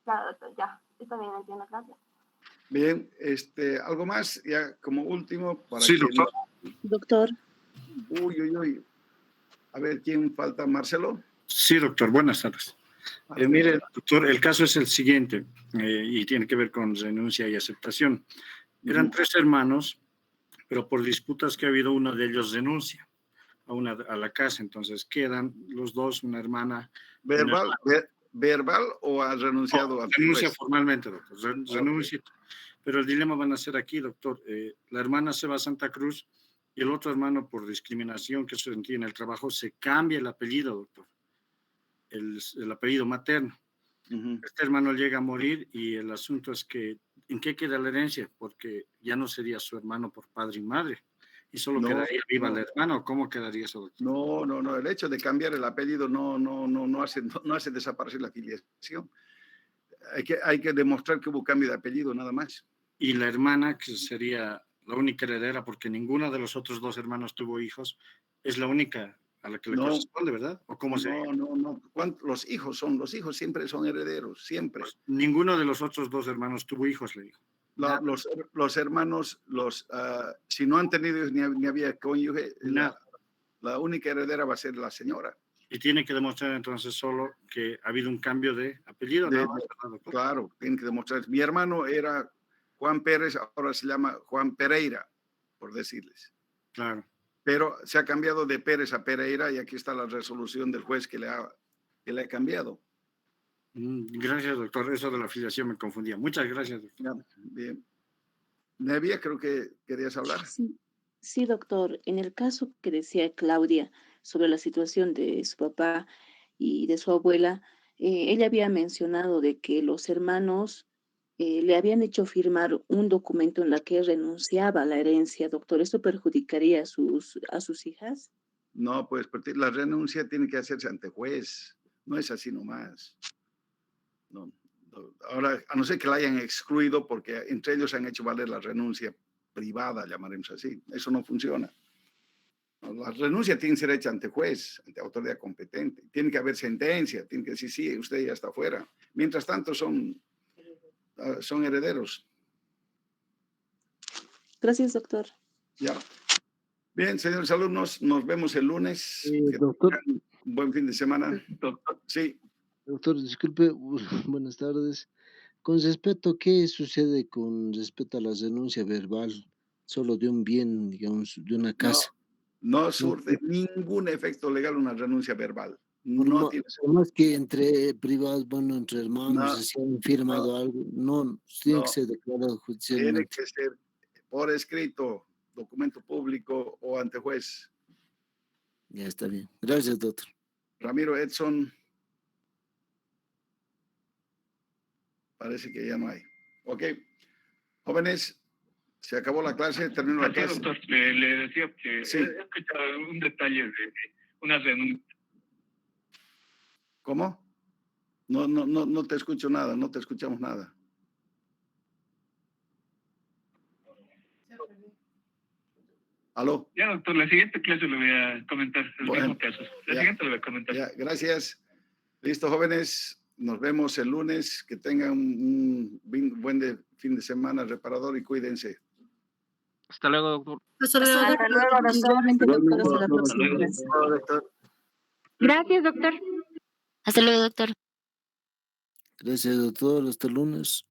Claro, doctor, ya. Está bien, entiendo, gracias. Bien, algo más, ya como último. Para sí, doctor. Doctor. Uy. A ver, ¿quién falta? ¿Marcelo? Sí, doctor, buenas tardes. Mire, doctor, el caso es el siguiente, y tiene que ver con renuncia y aceptación. Eran 3 hermanos, pero por disputas que ha habido, uno de ellos renuncia a la casa, entonces quedan los 2, una hermana. ¿Verbal o ha renunciado? No, renuncia formalmente, doctor, renuncia. Pero el dilema van a ser aquí, doctor. La hermana se va a Santa Cruz y el otro hermano, por discriminación que se sentía en el trabajo, se cambia el apellido, doctor, el apellido materno. Este hermano llega a morir y el asunto es que, ¿en qué queda la herencia? Porque ya no sería su hermano por padre y madre, y solo quedaría viva la hermana, ¿o cómo quedaría eso, doctor? No, el hecho de cambiar el apellido no hace desaparecer la filiación. Hay que demostrar que hubo cambio de apellido, nada más. Y la hermana, que sería la única heredera, porque ninguno de los otros 2 hermanos tuvo hijos, es la única a la que le corresponde, ¿verdad? ¿O cómo sería? No. Los hijos siempre son herederos, siempre. Pues ninguno de los otros 2 hermanos tuvo hijos, le dijo. Los hermanos, si no han tenido hijos ni había cónyuge, la única heredera va a ser la señora. Y tiene que demostrar entonces solo que ha habido un cambio de apellido. Claro, tiene que demostrar. Mi hermano era Juan Pérez, ahora se llama Juan Pereira, por decirles. Claro. Pero se ha cambiado de Pérez a Pereira y aquí está la resolución del juez que le ha cambiado. Gracias, doctor. Eso de la afiliación me confundía. Muchas gracias, doctor. Bien. Nevia, creo que querías hablar. Sí, doctor. En el caso que decía Claudia sobre la situación de su papá y de su abuela, ella había mencionado de que los hermanos le habían hecho firmar un documento en la que renunciaba a la herencia, doctor. ¿Esto perjudicaría a sus hijas? No, pues la renuncia tiene que hacerse ante juez. No es así nomás. No. Ahora, a no ser que la hayan excluido porque entre ellos han hecho valer la renuncia privada, llamaremos así. Eso no funciona. La renuncia tiene que ser hecha ante juez, ante autoridad competente. Tiene que haber sentencia, tiene que decir, sí, usted ya está fuera. Mientras tanto, son herederos. Gracias, doctor. Ya. Bien, señores alumnos, nos vemos el lunes. Doctor. Buen fin de semana. Doctor. Sí. Doctor, disculpe, buenas tardes. Con respecto, ¿qué sucede con respecto a la renuncia verbal? Solo de un bien, digamos, de una casa. No surte ningún efecto legal una renuncia verbal. No tiene sentido. Más que entre privados, bueno, entre hermanos, si han firmado algo, tiene que ser declarado judicialmente. Tiene que ser por escrito, documento público o ante juez. Ya está bien. Gracias, doctor. Ramiro Edson. Parece que ya no hay. Ok. Jóvenes, se acabó la clase, terminó la clase. Doctor, le decía que sí. He escuchado un detalle de una renuncia. ¿Cómo? No te escucho nada, no te escuchamos nada. ¿Aló? Ya, doctor, la siguiente clase le voy a comentar el mismo caso. Siguiente le voy a comentar. Ya, gracias. Listo, jóvenes. Nos vemos el lunes. Que tengan un buen fin de semana reparador y cuídense. Hasta luego, doctor. Hasta luego, doctor. Gracias, doctor. Hasta luego, doctor. Gracias, doctor. Hasta el lunes.